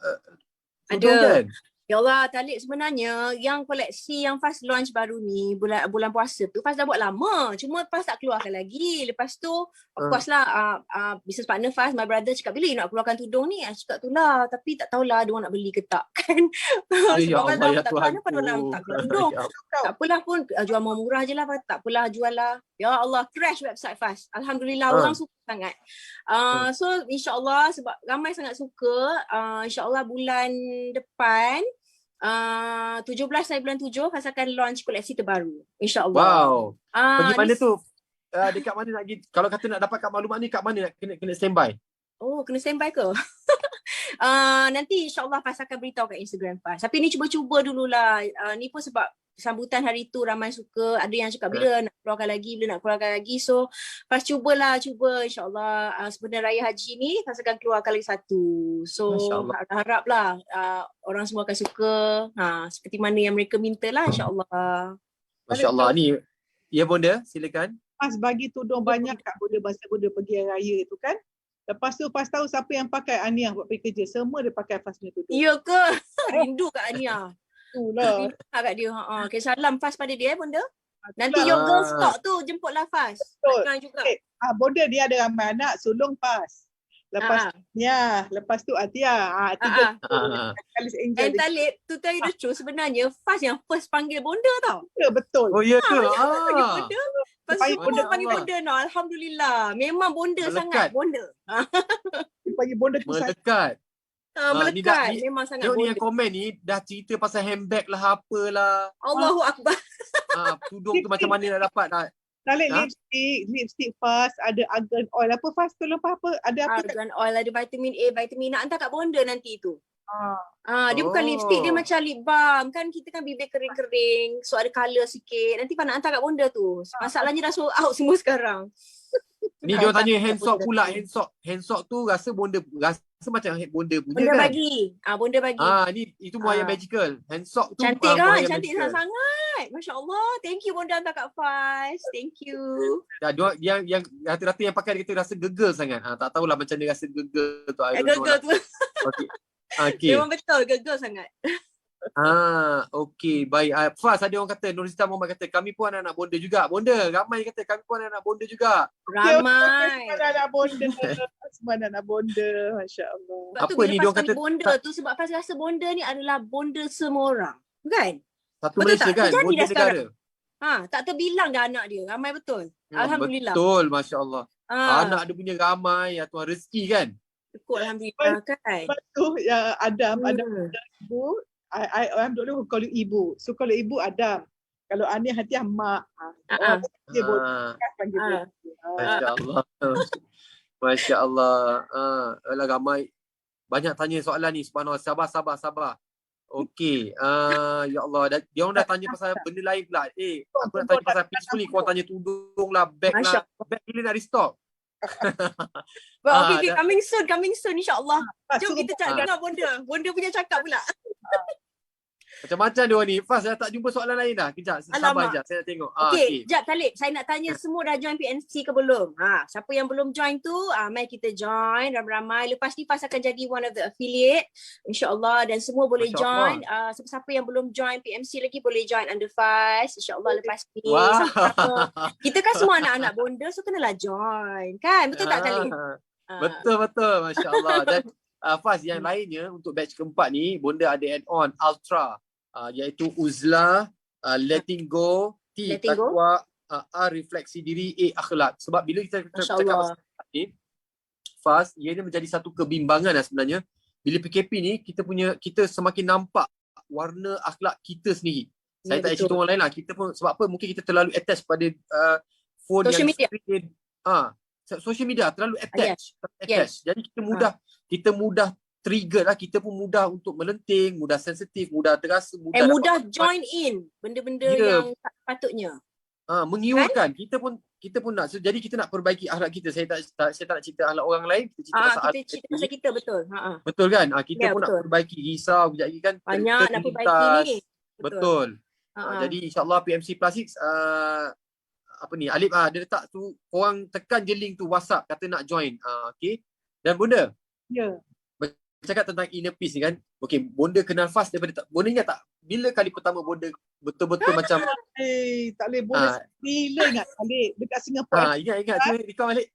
Ada. kan? Ya Allah, Talib, sebenarnya yang koleksi yang Faz launch baru ni bulan puasa tu Faz dah buat lama. Cuma Faz tak keluarkan lagi. Lepas tu of course lah business partner Faz, my brother cakap, bila you nak keluarkan tudung ni? I cakap tu lah, tapi tak tahulah dia orang nak beli ke tak kan. Ya Sebab Faz Allah, dah ya tak keluar, kenapa dia Tuhanku. orang tak keluar tudung? Tak apalah pun, jual murah je lah Faz. Tak apalah, jual lah. Ya Allah, crash website Faz. Alhamdulillah, orang suka sangat. So insyaAllah, sebab ramai sangat suka, insyaAllah bulan depan 17 saya bulan 7 Faz akan launch koleksi terbaru, insyaAllah. Wow. Pergi mana tu? Dekat mana nak pergi? Kalau kata nak dapatkan maklumat ni, kat mana nak kena standby? Oh, kena standby ke? Nanti insyaAllah Faz akan beritahu kat Instagram Faz. Tapi ni cuba-cuba dululah. Ni pun sebab sambutan hari tu ramai suka. Ada yang cakap bila nak keluarkan lagi. So Faz cuba insyaAllah sebenarnya Raya Haji ni Faz akan keluarkan lagi satu. So haraplah orang semua akan suka. Seperti mana yang mereka minta lah, insyaAllah. Masya Allah. Ni, ya Bonda, silakan. Faz bagi tudung banyak kat Bonda masa Bonda pergi raya tu kan. Lepas tu Faz tahu siapa yang pakai Ania buat pergi kerja. Semua dia pakai Faz punya tudung. Ya ke? Rindu kat Ania. Itulah. Rindu kat dia. Okay, salam Faz pada dia Bonda. Nanti your girl stock tu jemputlah Faz. Betul. Juga. Okay. Bonda dia ada ramai anak, sulung Faz. Lepas lepas tu Atia. Tiga kali Angel. And Talib, to tell you the truth, sebenarnya Faz yang first panggil Bonda tau. Ya, betul. Oh ya ke? Panggil Bonda. Lepas tu Bonda panggil Bonda no. Alhamdulillah. Memang Bonda Melekat. sangat Bonda. Dia panggil Bonda kesayangan. Melekat. Melekat. Memang sangat Tengok ni Bonda. yang komen ni dah cerita pasal handbag lah, apalah. Allahu Akbar. Tudung tu macam mana nak dapat dah. Talib lipstick Faz, ada argan oil. Apa Faz? Tolong apa? Ada apa? Argan oil, ada vitamin A, vitamin. Nak hantar kat Bonda nanti tu. Dia bukan lipstick, dia macam lip balm. Kan kita kan bibir kering-kering, so ada colour sikit. Nanti Pak nak hantar kat Bonda tu. Masalahnya dah sold out semua sekarang. Ni dia tanya handsock pula. Handsock tu rasa Bonda, rasa macam Bonda punya Bonda kan? bagi. Bonda bagi. Ni itu Muayyan Magical. Handsock tu cantik kan? Muayyan Cantik Magical. sangat. Masya Allah. Thank you Bonda hantar kat Faz. Thank you. Yang rata-rata yang pakai dia kata rasa gegel sangat. Tak tahulah macam dia rasa gegel tu. Gegel tu. Okay. Memang betul. Gegel sangat. Okey, baik. Faz, ada orang kata, Nurista Muhammad kata, kami pun anak-anak Bonda juga. Bonda, ramai kata, kami pun anak-anak Bonda juga. Ramai. Semua anak Bonda. Semua anak Bonda. Masya Allah. Sebab tu Apa bila ni, Faz dia orang panggil kata- Bonda tu sebab Faz rasa Bonda ni adalah Bonda semua orang. Kan? Satu Betul Malaysia tak? kan? Terjadi Bonda dah sekarang. negara. Tak terbilang dah anak dia. Ramai betul. Alhamdulillah. Betul, Masya Allah. Anak dia punya ramai, ya Tuhan, rezeki kan? Cukup Alhamdulillah kan. Lepas tu yang Adam ibu. Alhamdulillah who call you ibu. So kalau ibu Adam. Kalau Ania Hatiah mak. Dia panggil Bonda. Masya Allah. Masya Allah. Alah ramai. Banyak tanya soalan ni. Subhanallah. Sabar. Okey. Ya Allah. Dia orang dah tanya pasal benda lain pula. Aku nak tanya pasal peaceful ni. Kau tanya tudung lah, bag lah. Bag bila nak restock? Okay, coming soon insyaAllah. Jom kita cakap dengan Bonda. Bonda punya cakap pula. Macam-macam dia orang ni. Faz, dah tak jumpa soalan lain dah. Kejap, sabar sekejap. Saya nak tengok. Okay, sekejap Talib. Saya nak tanya semua dah join PNC ke belum? Siapa yang belum join tu, mari kita join ramai-ramai. Lepas ni Faz akan jadi one of the affiliate. InsyaAllah, dan semua boleh join. Siapa-siapa yang belum join PMC lagi boleh join under Faz. InsyaAllah lepas ni. Kita kan semua anak-anak Bonda, so kenalah join. Kan? Betul tak Talib? Betul. Masya Allah. Dan Faz, yang lainnya untuk batch keempat ni, Bonda ada add-on Ultra. Iaitu Uzlah, Letting Go, T, Taqwa, A, Refleksi Diri, A, Akhlak. Sebab bila kita cakap pasal ni, Faz, ianya menjadi satu kebimbangan sebenarnya. Bila PKP ni, kita semakin nampak warna akhlak kita sendiri. Saya tak cerita orang lain lah. Kita pun, sebab apa, mungkin kita terlalu attach pada phone social yang screen. Social media terlalu attach. Jadi kita mudah trigger lah, kita pun mudah untuk melenting, mudah sensitif, mudah terasa, mudah join in benda-benda yang tak patutnya. Mengiurkan. Kita pun kita pun nak, so, jadi kita nak perbaiki akhlak kita. Saya tak nak cerita akhlak orang lain, kita cerita pasal Kita akhlak cerita pasal kita, betul. Betul kan? Kita Ya, pun nak betul. perbaiki, risau kejap lagi kan. Banyak nak perbaiki ni. Betul. Jadi insyaAllah PMC Plastics apa ni, Alip dia letak tu, korang tekan je link tu WhatsApp kata nak join. Okay. Dan Bonda, Ya. cakap tentang inner peace ni kan. Okay, Bonda kenal Faz daripada Bonda ingat tak bila kali pertama Bonda betul-betul macam Tak boleh bonda bila ingat balik dekat Singapura. ingat cuba recall balik.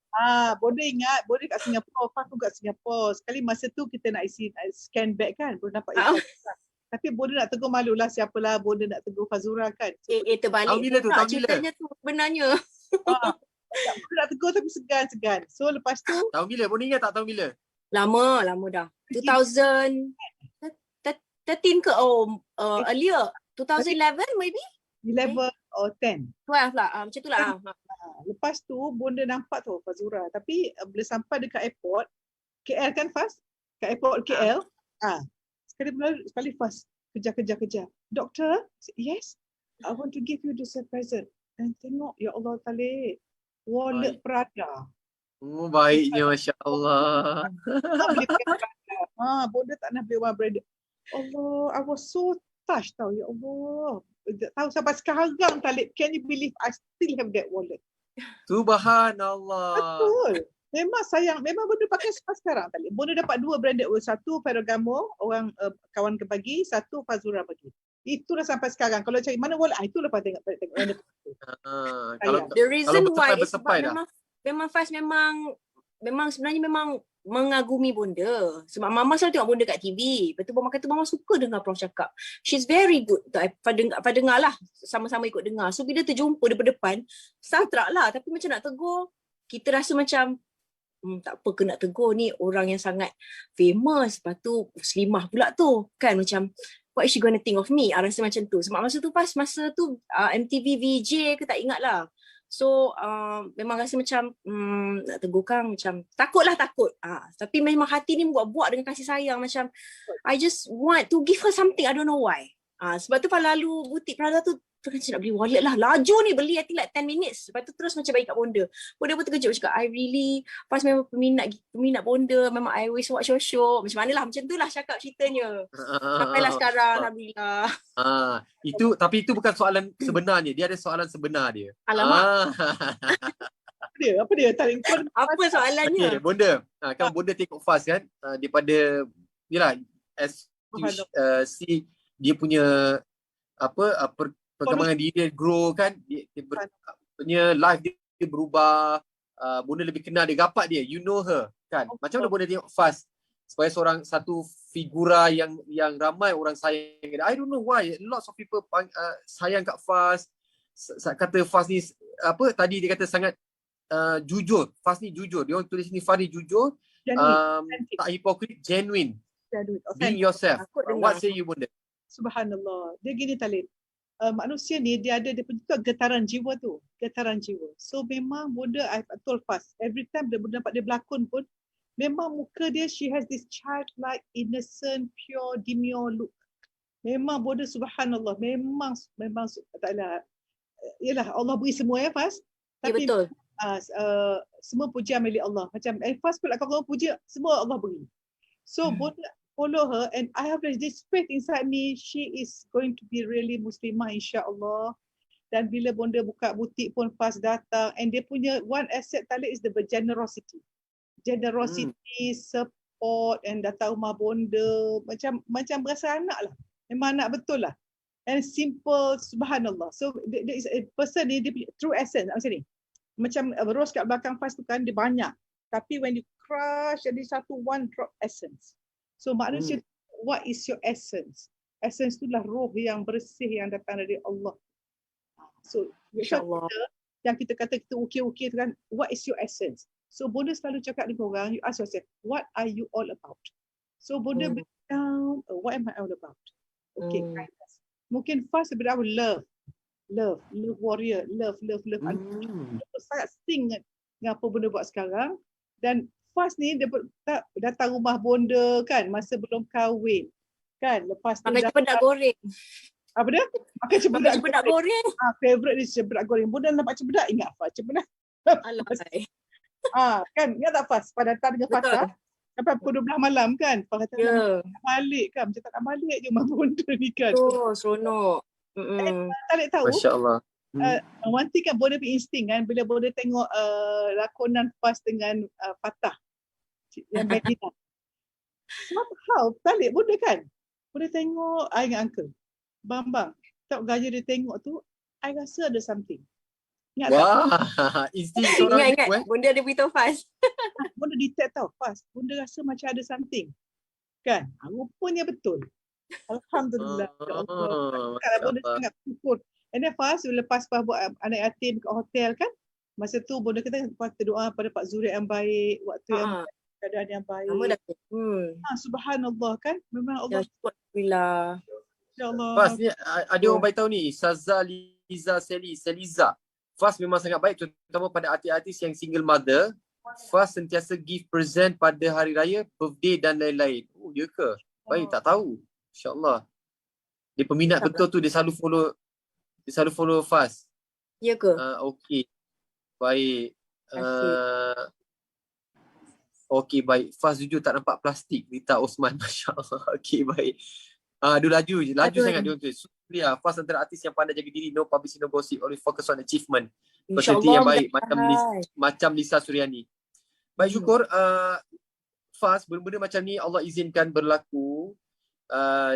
Bonda ingat, bonda kat Singapura, Faz pun kat Singapura. Sekali masa tu kita nak isi scan bag kan, bonda nampak tapi bonda nak tegur malulah, siapalah bonda nak tegur Fazura kan. Terbalik Tahun bila tu? Tahun bila? ceritanya tu sebenarnya. Bonda nak tegur tapi segan-segan. So lepas tu Tahun bila? Bonda ingat tak tahun bila? Lama dah. 2013 ke earlier 2011 maybe 11 or 10. 12 lah, macam tu lah. Lepas tu bonda nampak tu Fazura, tapi bila sampai dekat airport KL kan Faz? Kat airport KL. Sekali Faz kejar. Doktor, yes, I want to give you this present. Dan tengok, ya Allah Talib, wallet Prada. Baiknya, Masya Allah. Bonda tak nak beli one branded. Allah, I was so touched tau, ya Allah. Tahu sampai sekarang Talib, can you believe I still have that wallet? Subhanallah. Betul. Memang sayang, memang bonda pakai sampai sekarang Talib. Bonda dapat 2 branded wallet, satu Ferragamo, orang kawan ke bagi, satu Fazura bagi. Itulah sampai sekarang. Kalau cari mana wallet, itulah lepas tengok. The reason why is bersepai sebab memang Faz memang sebenarnya memang mengagumi bonda. Sebab mama selalu tengok bonda kat TV. Lepas tu mama kata mama suka dengar Prof cakap. She's very good. Pada dengar lah. Sama-sama ikut dengar. So bila terjumpa depan-depan, satrak lah. Tapi macam nak tegur, kita rasa macam tak apa ke nak tegur ni orang yang sangat famous. Lepas tu muslimah pula tu. Kan macam what is she gonna think of me? Rasa macam tu. Sebab masa tu masa tu MTV VJ ke tak ingat lah. So memang rasa macam nak tegur Kang macam takut. Tapi memang hati ni buat dengan kasih sayang, macam I just want to give her something, I don't know why. Sebab tu kalau lalu butik Prada tu macam nak beli wallet lah, laju ni beli I think like 10 minutes. Lepas tu terus macam bagi kat bonda pun terkejut, cakap I really Pas memang peminat bonda, memang I always watch your show. Macam mana lah, macam tu lah cakap ceritanya. Sampailah sekarang, alhamdulillah. Tapi itu bukan soalan sebenarnya, dia ada soalan sebenar dia. Alamak. Apa dia? Apa soalannya? Okay, bonda. Kan bonda tengok Faz kan, daripada yalah as see dia punya perkembangan dia grow kan, dia punya life dia berubah. Bonda lebih kenal dia, gapat dia, you know her kan. Macam mana bonda tengok Faz sebagai satu figura yang ramai orang sayang. I don't know why lots of people sayang kat Faz. Kata Faz ni tadi dia kata sangat jujur. Faz ni jujur. Dia orang tulis ni Fari jujur, tak hipokrit, genuine. Being yourself. What say you bonda? Subhanallah. Dia gini Talib. Manusia ni dia punya getaran jiwa tu. So memang bonda I told Faz, every time bonda nampak dia berlakon pun, memang muka dia, she has this childlike, innocent, pure, demure look. Memang bonda subhanallah, memang taklah. Yalah Allah beri semua ya Faz. Tapi betul. Semua pujian milik Allah. Macam Faz pula kalau orang puji, semua Allah beri. So bonda follow her and I have this faith inside me, she is going to be really Muslimah insya-Allah. Dan bila bonda buka butik pun Faz datang, and dia punya one asset Talib is the generosity, support, and datang rumah bonda macam berasa anak lah, memang anak betul lah, and simple, subhanallah. So there is a person ni, dia true essence macam ni, macam rose kat belakang Faz tu kan, dia banyak, tapi when you crush jadi satu one drop essence. So manusia, what is your essence? Essence itulah roh yang bersih yang datang dari Allah. So insya-Allah yang kita kata kita ukir-ukir tu kan, what is your essence? So bonda selalu cakap dengan orang, you ask yourself, what are you all about? So bonda down, what am I all about? Okay, kindness. Mungkin Faz sebenarnya love warrior, love. Sangat sting dengan apa bonda buat sekarang. Dan Faz ni dia datang rumah bonda kan masa belum kahwin kan, lepas tu makan cempedak goreng. Apa dia? Makan cempedak goreng. Favorite dia cempedak goreng. Bonda nampak cempedak, ingat Faz cempedak. Alay. Kan ingat tak Fas pada datang dengan Betul. Fatah sampai pukul 12 malam kan. Fas kata Ya. nak balik kan, macam tak nak balik je mak bonda ni kan. Betul, seronok. Tarik tahu Masya Allah. one thing kan bonda punya insting kan bila bonda tengok lakonan Fas dengan Fatah yang Medina. Somehow balik bonda kan. Bonda tengok I dengan uncle. Bang, tak gaya dia tengok tu I rasa ada something. Ingat tak? Wah, insting seorang Ingat, ibu benda dia beritahu Faz. Bunda detect tau Fas. Bunda rasa macam ada something. Kan? Rupanya betul. Alhamdulillah. Ya Allah. Kalau Bunda sangat bersyukur. And then Fas, lepas Fas buat anak yatim kat hotel kan, masa tu Bunda kata Fas doa pada Pak Zuriat yang baik, waktu yang baik, keadaan yang baik. Nama dah. Subhanallah kan. Memang Allah. Ya, syukur. Alhamdulillah. Ya Allah. Fas ni ada orang beritahu ni, Saza Liza Seliza. Fas memang sangat baik terutama pada artis-artis yang single mother. Fas sentiasa give present pada hari raya, birthday dan lain-lain. Oh, ya ke? Baik, tak tahu. InsyaAllah. Dia peminat betul tu, dia selalu follow Fas. Ya ke? Okey. Baik. Okey, baik. Fas jujur tak nampak plastik. Rita Osman. Masya Allah. Okey, baik. Laju sangat dia tu. Suria, Fas antara artis yang pandai jaga diri, no publicity, no gossip, only focus on achievement. Personality yang baik macam Lisa Suryani. Baik, syukur Fas, benda-benda macam ni Allah izinkan berlaku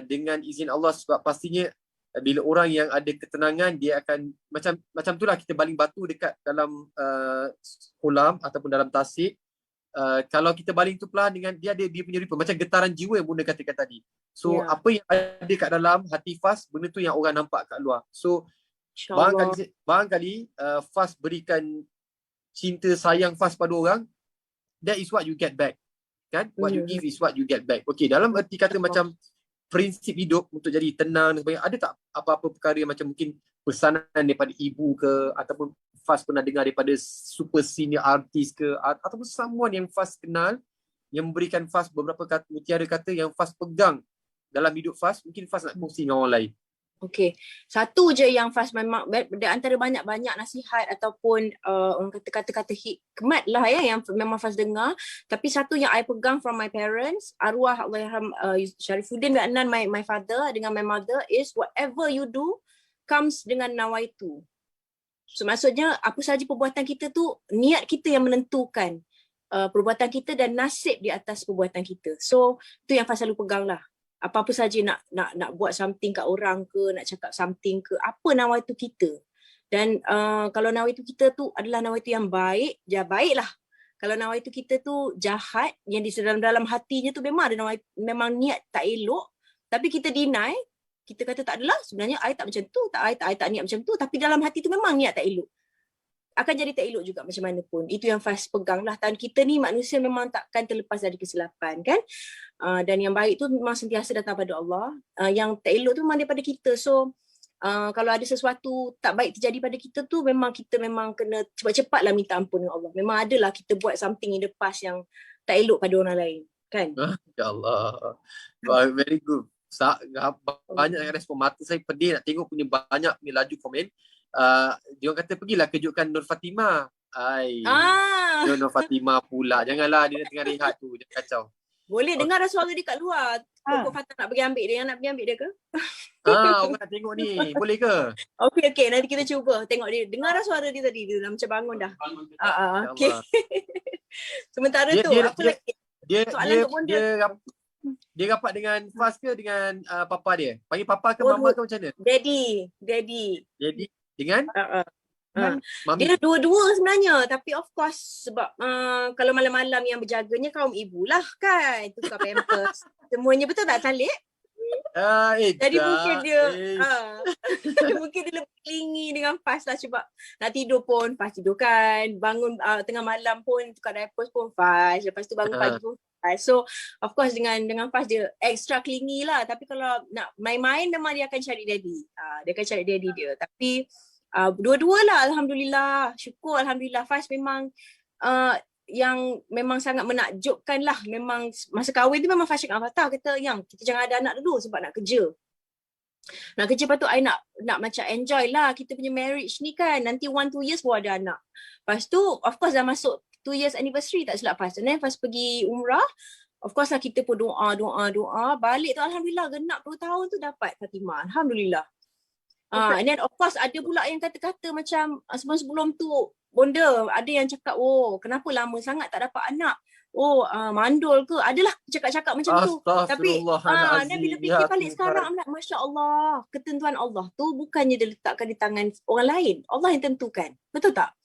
dengan izin Allah, sebab pastinya bila orang yang ada ketenangan dia akan macam itulah kita baling batu dekat dalam kolam ataupun dalam tasik. Kalau kita baling tu perlahan dengan dia punya rupa macam getaran jiwa yang Bunda katakan tadi. So apa yang ada kat dalam hati Fas, benda tu yang orang nampak kat luar. So barangkali Fas berikan cinta sayang Fas pada orang, that is what you get back. Kan? What you give is what you get back. Okay, dalam erti kata macam prinsip hidup untuk jadi tenang dan sebagainya, ada tak apa-apa perkara yang macam mungkin pesanan daripada ibu ke, ataupun Fas pernah dengar daripada super senior artis ke, ataupun someone yang Fas kenal yang memberikan Fas beberapa mutiara kata yang Fas pegang dalam hidup Fas, mungkin Fas nak kongsi dengan orang lain. Okey. Satu je yang Fas memang antara banyak-banyak nasihat ataupun orang kata-kata hikmat lah yang memang Fas dengar, tapi satu yang I pegang from my parents, arwah Allahyarham Syarifuddin Adnan, my father dengan my mother, is whatever you do comes dengan nawaitu. So maksudnya apa sahaja perbuatan kita tu, niat kita yang menentukan perbuatan kita dan nasib di atas perbuatan kita. So tu yang Fas selalu pegang lah. Apa-apa saja nak buat something kat orang ke, nak cakap something ke, apa nawaitu kita. Dan kalau nawaitu kita tu adalah nawaitu yang baik, ya baiklah. Kalau nawaitu kita tu jahat, yang di dalam hatinya tu memang ada memang niat tak elok, tapi kita deny, kita kata tak adalah, sebenarnya I tak macam tu, I tak niat macam tu, tapi dalam hati tu memang niat tak elok. Akan jadi tak elok juga macam mana pun. Itu yang Fas pegang lah. Dan kita ni manusia memang takkan terlepas dari kesilapan kan. Dan yang baik tu memang sentiasa datang pada Allah. Yang tak elok tu memang daripada kita. So kalau ada sesuatu tak baik terjadi pada kita tu, memang kita memang kena cepat-cepatlah minta ampun dengan Allah. Memang adalah kita buat something in the past yang tak elok pada orang lain kan. Ya Allah. Very good. Banyak yang respon, mata saya pedih nak tengok punya banyak punya laju komen. Dia orang kata pergilah kejutkan Nur Fatimah. Nur Fatimah pula. Janganlah dia tengah rehat tu. Jangan kacau. Boleh dengar suara dia kat luar. Pokok Fatah nak pergi ambil dia. Yang nak pergi ambil dia ke? Orang nak tengok ni. Boleh ke? Okey. Nanti kita cuba tengok dia. Dengar suara dia tadi. Dia dah macam bangun dah. Okey. Sementara tu, apa lagi? Dia rapat dengan Fas ke dengan papa dia? Panggil papa ke mama ke macam mana? Daddy. Dengan? Dia dua-dua sebenarnya, tapi of course sebab kalau malam-malam yang berjaganya kaum ibu lah kan, tukar pampers semuanya, betul tak Talib? Jadi mungkin dia mungkin dia lebih klingi dengan Fas lah, sebab nak tidur pun Fas tidurkan, bangun tengah malam pun tukar diapers pun Fas, lepas tu bangun pagi pun Fas. So of course dengan Fas dia extra clingy lah, tapi kalau nak main-main memang dia akan cari daddy. Dia akan cari daddy dia, tapi dua-dua lah, alhamdulillah, syukur alhamdulillah. Fas memang yang memang sangat menakjubkan lah. Memang masa kahwin tu memang Fas cakap Fatah kata, yang kita jangan ada anak dulu sebab nak kerja. Nak kerja lepas tu I nak macam enjoy lah kita punya marriage ni kan. Nanti 1-2 years baru ada anak. Lepas tu of course dah masuk 2 years anniversary tak silap Fas. And then Fas pergi umrah, of course lah kita pun doa. Balik tu Alhamdulillah genap 2 tahun tu dapat Fatimah. Alhamdulillah. And then of course ada pula yang kata-kata macam sebelum tu bonda ada yang cakap kenapa lama sangat tak dapat anak. Mandul ke? Adalah cakap-cakap macam tu. Tapi dan bila fikir balik sekarang Masya Allah, ketentuan Allah tu bukannya dia letakkan di tangan orang lain. Allah yang tentukan. Betul tak?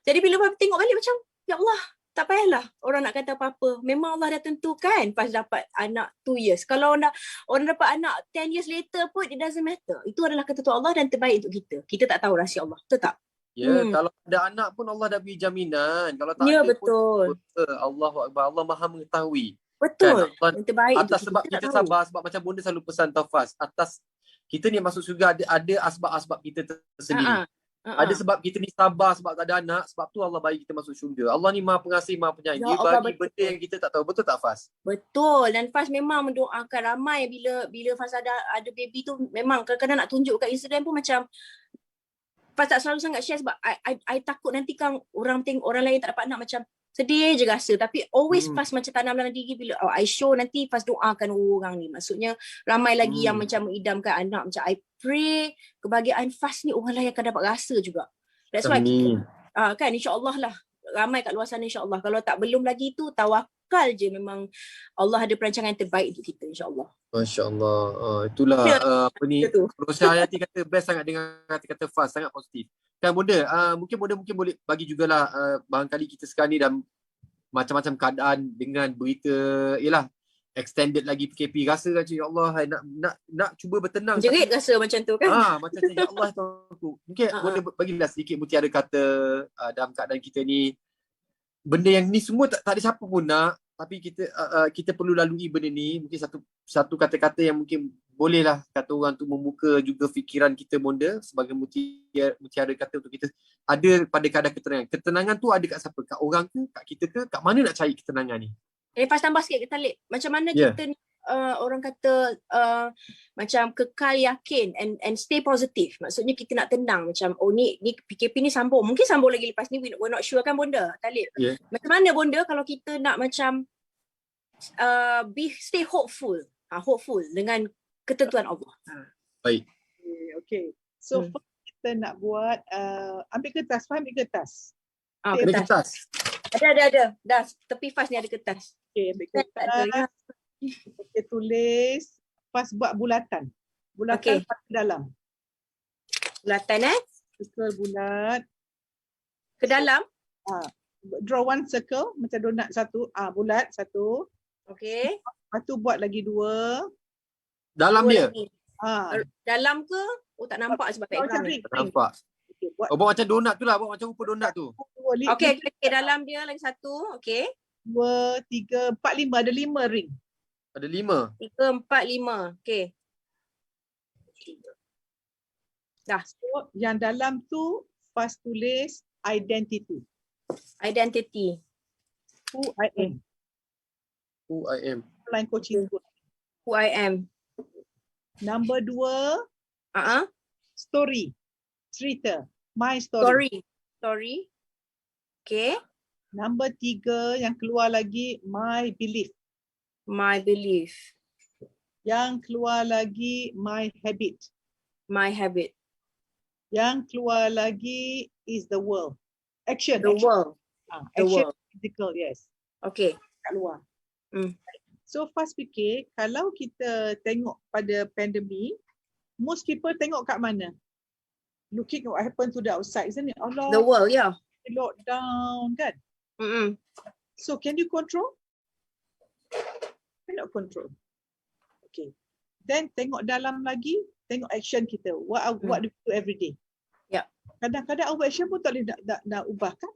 Jadi bila tengok balik macam ya Allah, tak payahlah orang nak kata apa-apa. Memang Allah dah tentukan pas dapat anak 2 years. Kalau orang dapat anak 10 years later pun it doesn't matter. Itu adalah ketentuan Allah dan terbaik untuk kita. Kita tak tahu rahsia Allah. Betul tak? Ya, kalau ada anak pun Allah dah beri jaminan. Kalau tak ada betul. pun Allahu Akbar, Allah Maha mengetahui. Betul. Kan? Yang terbaik atas itu sebab kita sabar, sebab macam bonda selalu pesan Taufaz, atas kita ni masuk syurga ada asbab-asbab kita tersendiri. Ada sebab kita ni sabar sebab tak ada anak, sebab tu Allah bagi kita masuk syurga. Allah ni Maha Pengasih, Maha Penyayang. Dia bagi benda yang kita tak tahu. Betul tak Faz? Betul. Dan Faz memang mendoakan ramai bila Faz ada baby tu, memang kadang-kadang nak tunjuk kat Instagram pun macam Faz tak selalu sangat share sebab I takut nanti kan orang lain tak dapat anak macam sedih je rasa. Tapi always Faz macam tanam dalam diri bila I show nanti Faz doakan orang ni. Maksudnya ramai lagi yang macam mengidamkan anak. Macam I pray kebahagiaan Faz ni orang lain akan dapat rasa juga. That's why kan insyaAllah lah. Ramai kat luar sana insyaAllah. Kalau tak belum lagi tu tawakal je, memang Allah ada perancangan terbaik untuk kita insyaAllah. Masya Allah. Itulah apa ni, Rosyah Hayati kata best sangat dengan kata-kata Faz, sangat positif. Kan bonda, mungkin boleh bagi jugalah barangkali kita sekarang ni dalam macam-macam keadaan dengan berita yalah extended lagi PKP, rasa macam ya Allah nak cuba bertenang. Jerit rasa macam tu kan. Macam ya Allah tu. Mungkin bonda bagilah sedikit mutiara kata dalam keadaan kita ni, benda yang ni semua tak ada siapa pun nak, tapi kita perlu lalui benda ni. Mungkin satu kata-kata yang mungkin bolehlah kata orang tu membuka juga fikiran kita bonda sebagai mutiara kata untuk kita ada pada keadaan ketenangan. Ketenangan tu ada kat siapa? Kat orang ke? Kat kita ke? Kat mana nak cari ketenangan ni? Faz tambah sikit kita Talib. Macam mana kita ni orang kata macam kekal yakin and stay positive. Maksudnya kita nak tenang macam ni PKP ni sambung. Mungkin sambung lagi lepas ni, we're not sure kan bonda Talib. Macam mana bonda kalau kita nak macam stay hopeful. Hopeful dengan ketentuan Allah. Baik. Okay. So kita nak buat ambil kertas, ambil kertas. Ambil kertas. Ada. Dah tepi Faz ni ada kertas. Okay, ambil kertas. Okay, tulis. Faz buat bulatan. Bulatan ke dalam. Bulatan circle bulat. Ke dalam? Draw one circle macam donat satu. Bulat satu. Okay. Lepas tu buat lagi 2. Dalam dia? Dalam ke? Tak nampak sebab background ni. Tak nampak. Okay, buat macam donat tu lah. Buat macam rupa donat tu. Okay, dalam dia lagi satu. Okay. 2, 3, 4, 5. Ada 5 ring. Ada 5. 3, 4, 5. Okay. Dah. So, yang dalam tu Faz tulis identity. Identity. Who I am. Who I am. Line coaching. Who I am. Number 2. Story. Cerita. My story. Story. Okay. Number 3 yang keluar lagi my belief. My belief. Yang keluar lagi my habit. My habit. Yang keluar lagi is the world. Action. The world. Action physical, yes. Okay. Kat luar. So Faz fikir kalau kita tengok pada pandemik, most people tengok kat mana? Looking at what happened to the outside, isn't it? Allah. The world, yeah. Lockdown kan? So can you control? Cannot control. Okay. Then tengok dalam lagi, tengok action kita. What do we do every day? Yeah. Kadang-kadang our action pun tak boleh nak ubah kan?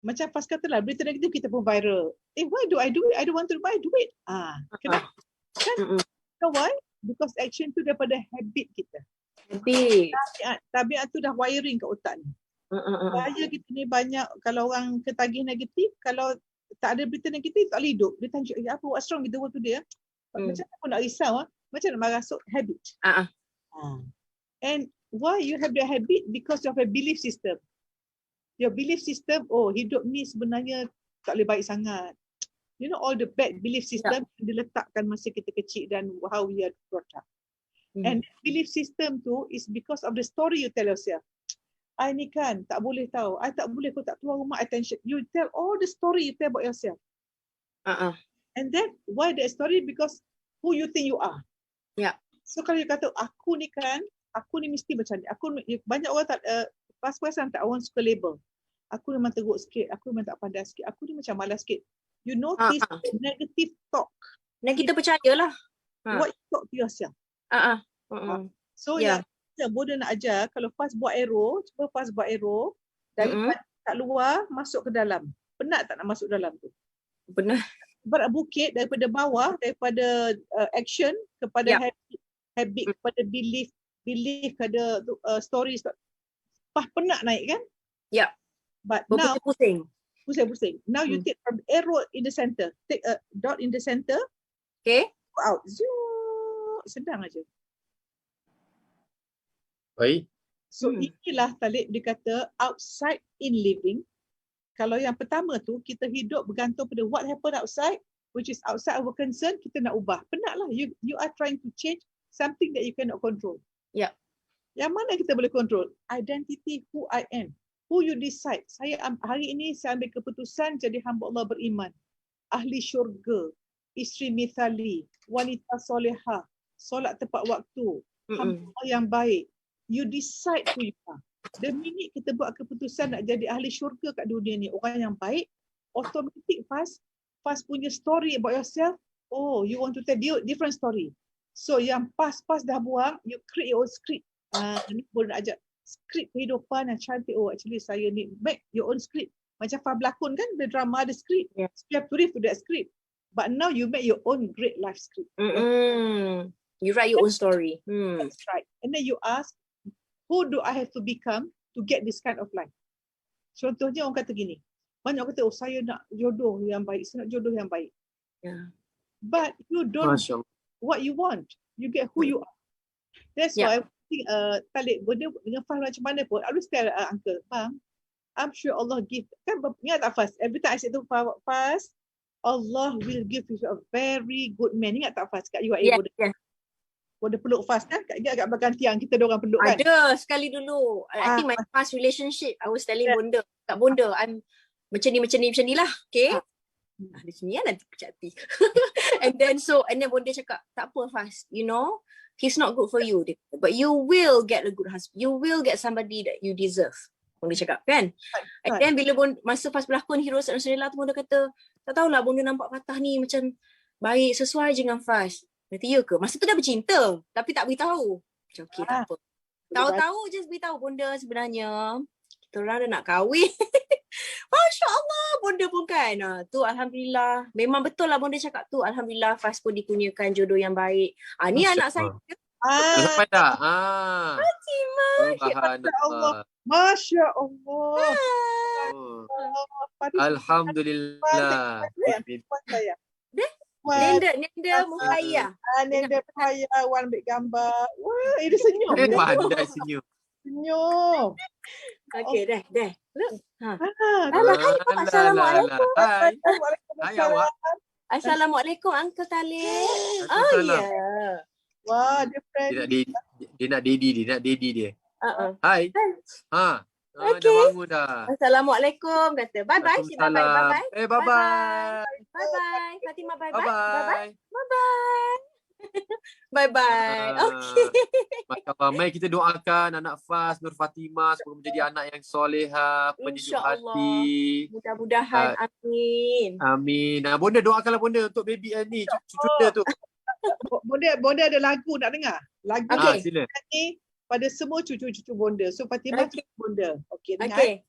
Macam Faz katalah, berita negatif kita pun viral. Why do I do it? I don't want to do it. Kenapa? Kan? You know why? Because action tu daripada habit kita. Tabiat tu dah wiring kat otak ni. Bahaya kita ni banyak, kalau orang ketagih negatif, kalau tak ada berita negatif, tak boleh hidup. Dia tanya, apa what's wrong with the world today? Macam aku nak risau, macam nak marah habit. And why you have the habit? Because of a belief system. Your belief system, hidup ni sebenarnya tak boleh baik sangat. You know, all the bad belief system diletakkan masa kita kecil dan how we are brought up. And belief system tu is because of the story you tell yourself. I ni kan tak boleh tahu. I tak boleh, kau tak keluar rumah, attention. You tell all the story you tell about yourself. And then why the story? Because who you think you are. Yeah. So kalau you kata aku ni mesti macam ni. Banyak orang tak pas-pasan tak orang suka label. Aku memang teruk sikit, aku memang tak pandai sikit, aku ni macam malas sikit. You notice negative talk. Dan kita percayalah. What you talk to yourself. So yang Bonda nak ajar, kalau Faz buat arrow, cuba Faz buat arrow daripada kat luar masuk ke dalam. Penat tak nak masuk dalam tu? Benar. Berat bukit daripada bawah, daripada action kepada habit, kepada belief kepada stories. Penat naik kan? Ya. But now pusing. Now you take from arrow in the center. Take a dot in the center. Okay. Go out. Sedang aja. Baik. So inilah Talib dikata outside in living. Kalau yang pertama tu kita hidup bergantung pada what happen outside, which is outside our concern, kita nak ubah. Penatlah. You are trying to change something that you cannot control. Ya. Yang mana kita boleh control? Identity, who I am. Who you decide. Hari ini saya ambil keputusan jadi hamba Allah beriman. Ahli syurga. Isteri mithali. Wanita solehah. Solat tepat waktu. Hamba Allah yang baik. You decide who you are. The minute kita buat keputusan nak jadi ahli syurga kat dunia ni, orang yang baik, automatic Faz punya story about yourself. You want to tell different story. So yang pas dah buang, you create your own script. Ni boleh nak ajak skrip kehidupan yang cantik. Actually saya ni make your own script. Macam Faz berlakon kan, the drama ada script. You have to read to that script. But now you make your own great life script. You write your own story. That's right. And then you ask, who do I have to become to get this kind of life? Contohnya orang kata gini, banyak orang kata, saya nak jodoh yang baik, saya nak jodoh yang baik. But you don't get what you want. You get who you are. That's why I think Talib dengan Faz macam mana pun, I always tell uncle, Bang, I'm sure Allah give. Kan ingat tak Faz? Every time I say to Faz, Allah will give you a very good man. Ingat tak Faz kat UAE? Bonda peluk Faz kan? Agak belakang tiang kita orang peluk kan? Ada sekali dulu. I think my past relationship, I was telling Bonda, kat Bonda, I'm macam ni lah. Okay? Dia sini lah nanti kecak hati. And then Bonda cakap, tak apa Faz, you know, he's not good for you. But you will get a good husband. You will get somebody that you deserve. Bonda cakap kan? And then bila masa Faz berlakon Heroes at Nusrullah tu, Bonda kata, tak tahulah Bonda nampak Fatah ni macam baik, sesuai je dengan Faz. Nanti ya ke? Masa tu dah bercinta. Tapi tak beritahu. Macam okey tak apa. Tahu-tahu just beritahu Bonda sebenarnya. Kita orang dah nak kahwin. Masya Allah. Bonda pun kan. Tu Alhamdulillah. Memang betul lah Bonda cakap tu. Alhamdulillah Faz pun dikurniakan jodoh yang baik. Ni anak saya. Sampai dah. Fatimah. Subhanallah. Masya Allah. Alhamdulillah. Nenda Muhaya. Nenda Muhaya, Wan ambil gambar. Wah, dia senyum. Pandai senyum. Senyum. Okey, dah. Assalamualaikum. Hai awak. Assalamualaikum Uncle Talib. Ya. Wah, dia friend. Dia nak daddy dia. Hai. Okay. Dah bangun dah. Assalamualaikum kata. Bye-bye. Bye-bye. Bye-bye. Bye-bye. Fatimah bye-bye. Bye-bye. Bye-bye. Bye-bye. Okay. Masya-Allah. Mari kita doakan anak Faz, Nur Fatimah semoga menjadi anak yang solehah, penyejuk hati. Mudah-mudahan. Amin. Amin. Bonda doakanlah Bonda untuk baby ni, cucu dia tu. Bonda ada lagu nak dengar? Lagu sila. ni pada semua cucu-cucu Bonda. So Fatimah cucu Bonda. Okey, dengar. Okey.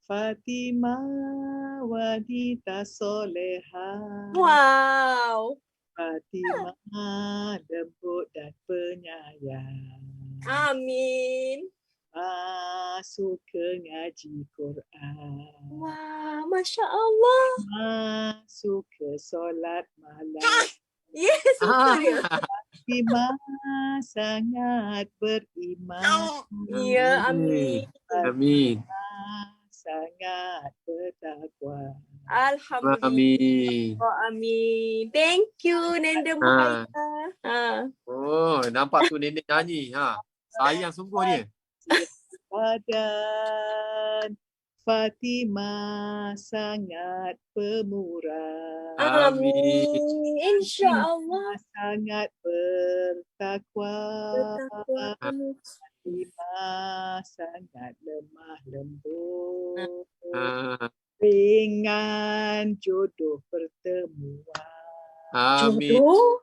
Fatimah wanita solehah. Wow. Fatimah lembut dan penyayang. Amin. Suka ngaji Quran. Wah, Masya Allah. Suka solat malam. Yes, suka dia. Fatimah sangat beriman. Ya, amin. Amin. Sangat bertakwa. Alhamdulillah. Amin. Amin. Thank you, Nenda Muhaida. Oh, nampak tu nenek nyanyi. Sayang sungguh dia. Dan Fatimah sangat pemurah. Amin. InsyaAllah. Sangat bertakwa. Bertakwa. Fatimah sangat lemah lembut. Ah, Dengan jodoh pertemuan. Amin. Jodoh.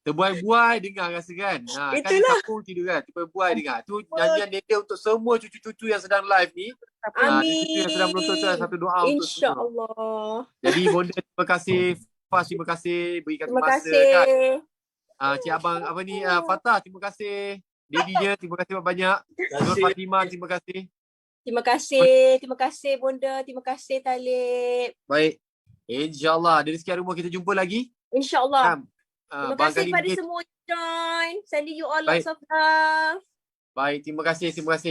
Terbuai-buai dengar rasa kan. Kan dia Itulah. sambung tidur kan. Terbuai dengar. Tu nyanyian nenek untuk semua cucu-cucu yang sedang live ni. Cucu yang sedang menonton tu satu doa untuk semua. InsyaAllah. Jadi Bonda terima kasih. Fas terima kasih berikan Terima masa kasih. kan. Cik Abang apa ni Fatah terima kasih. Dedinya terima kasih banyak. Nur Fatimah terima kasih. Terima kasih. Terima kasih Bonda. Terima kasih Talib. Baik. InsyaAllah dari sekian rumah kita jumpa lagi. InsyaAllah. Terima kasih Barangkali kepada mungkin- semua yang join. Sending you all Baik. lots of love. Baik, terima kasih.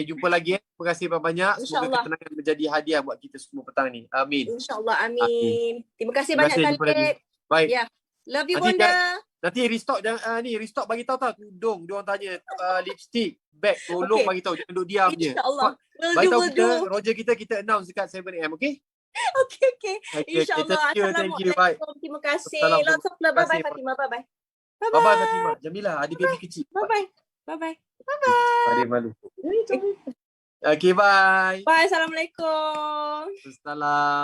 Jumpa lagi. Terima kasih banyak. Semoga InsyaAllah. ketenangan menjadi hadiah buat kita semua petang ni. Amin. InsyaAllah. Amin. Terima kasih Terima banyak kasih, jumpa lagi. Talib. Baik. Ya. Love you Nanti Bonda. Nanti restock bagi tahu tudung dia orang tanya lipstick, bag tolong Okay. bagi tahu jangan duduk diam je. InsyaAllah. Bagi tahu Will do. Roger kita announce dekat 7am okey? Okay. Okay, InsyaAllah. thank you. Bye. Assalamualaikum. Terima kasih. Assalamualaikum. Lots of love. Terima Bye-bye kasih. Fatimah. Bye-bye. Bye bye Fatimah. Jamilah ada baby kecil. Bye-bye. Bye-bye. Ada malu. Okay, bye. Bye. Assalamualaikum. Assalam.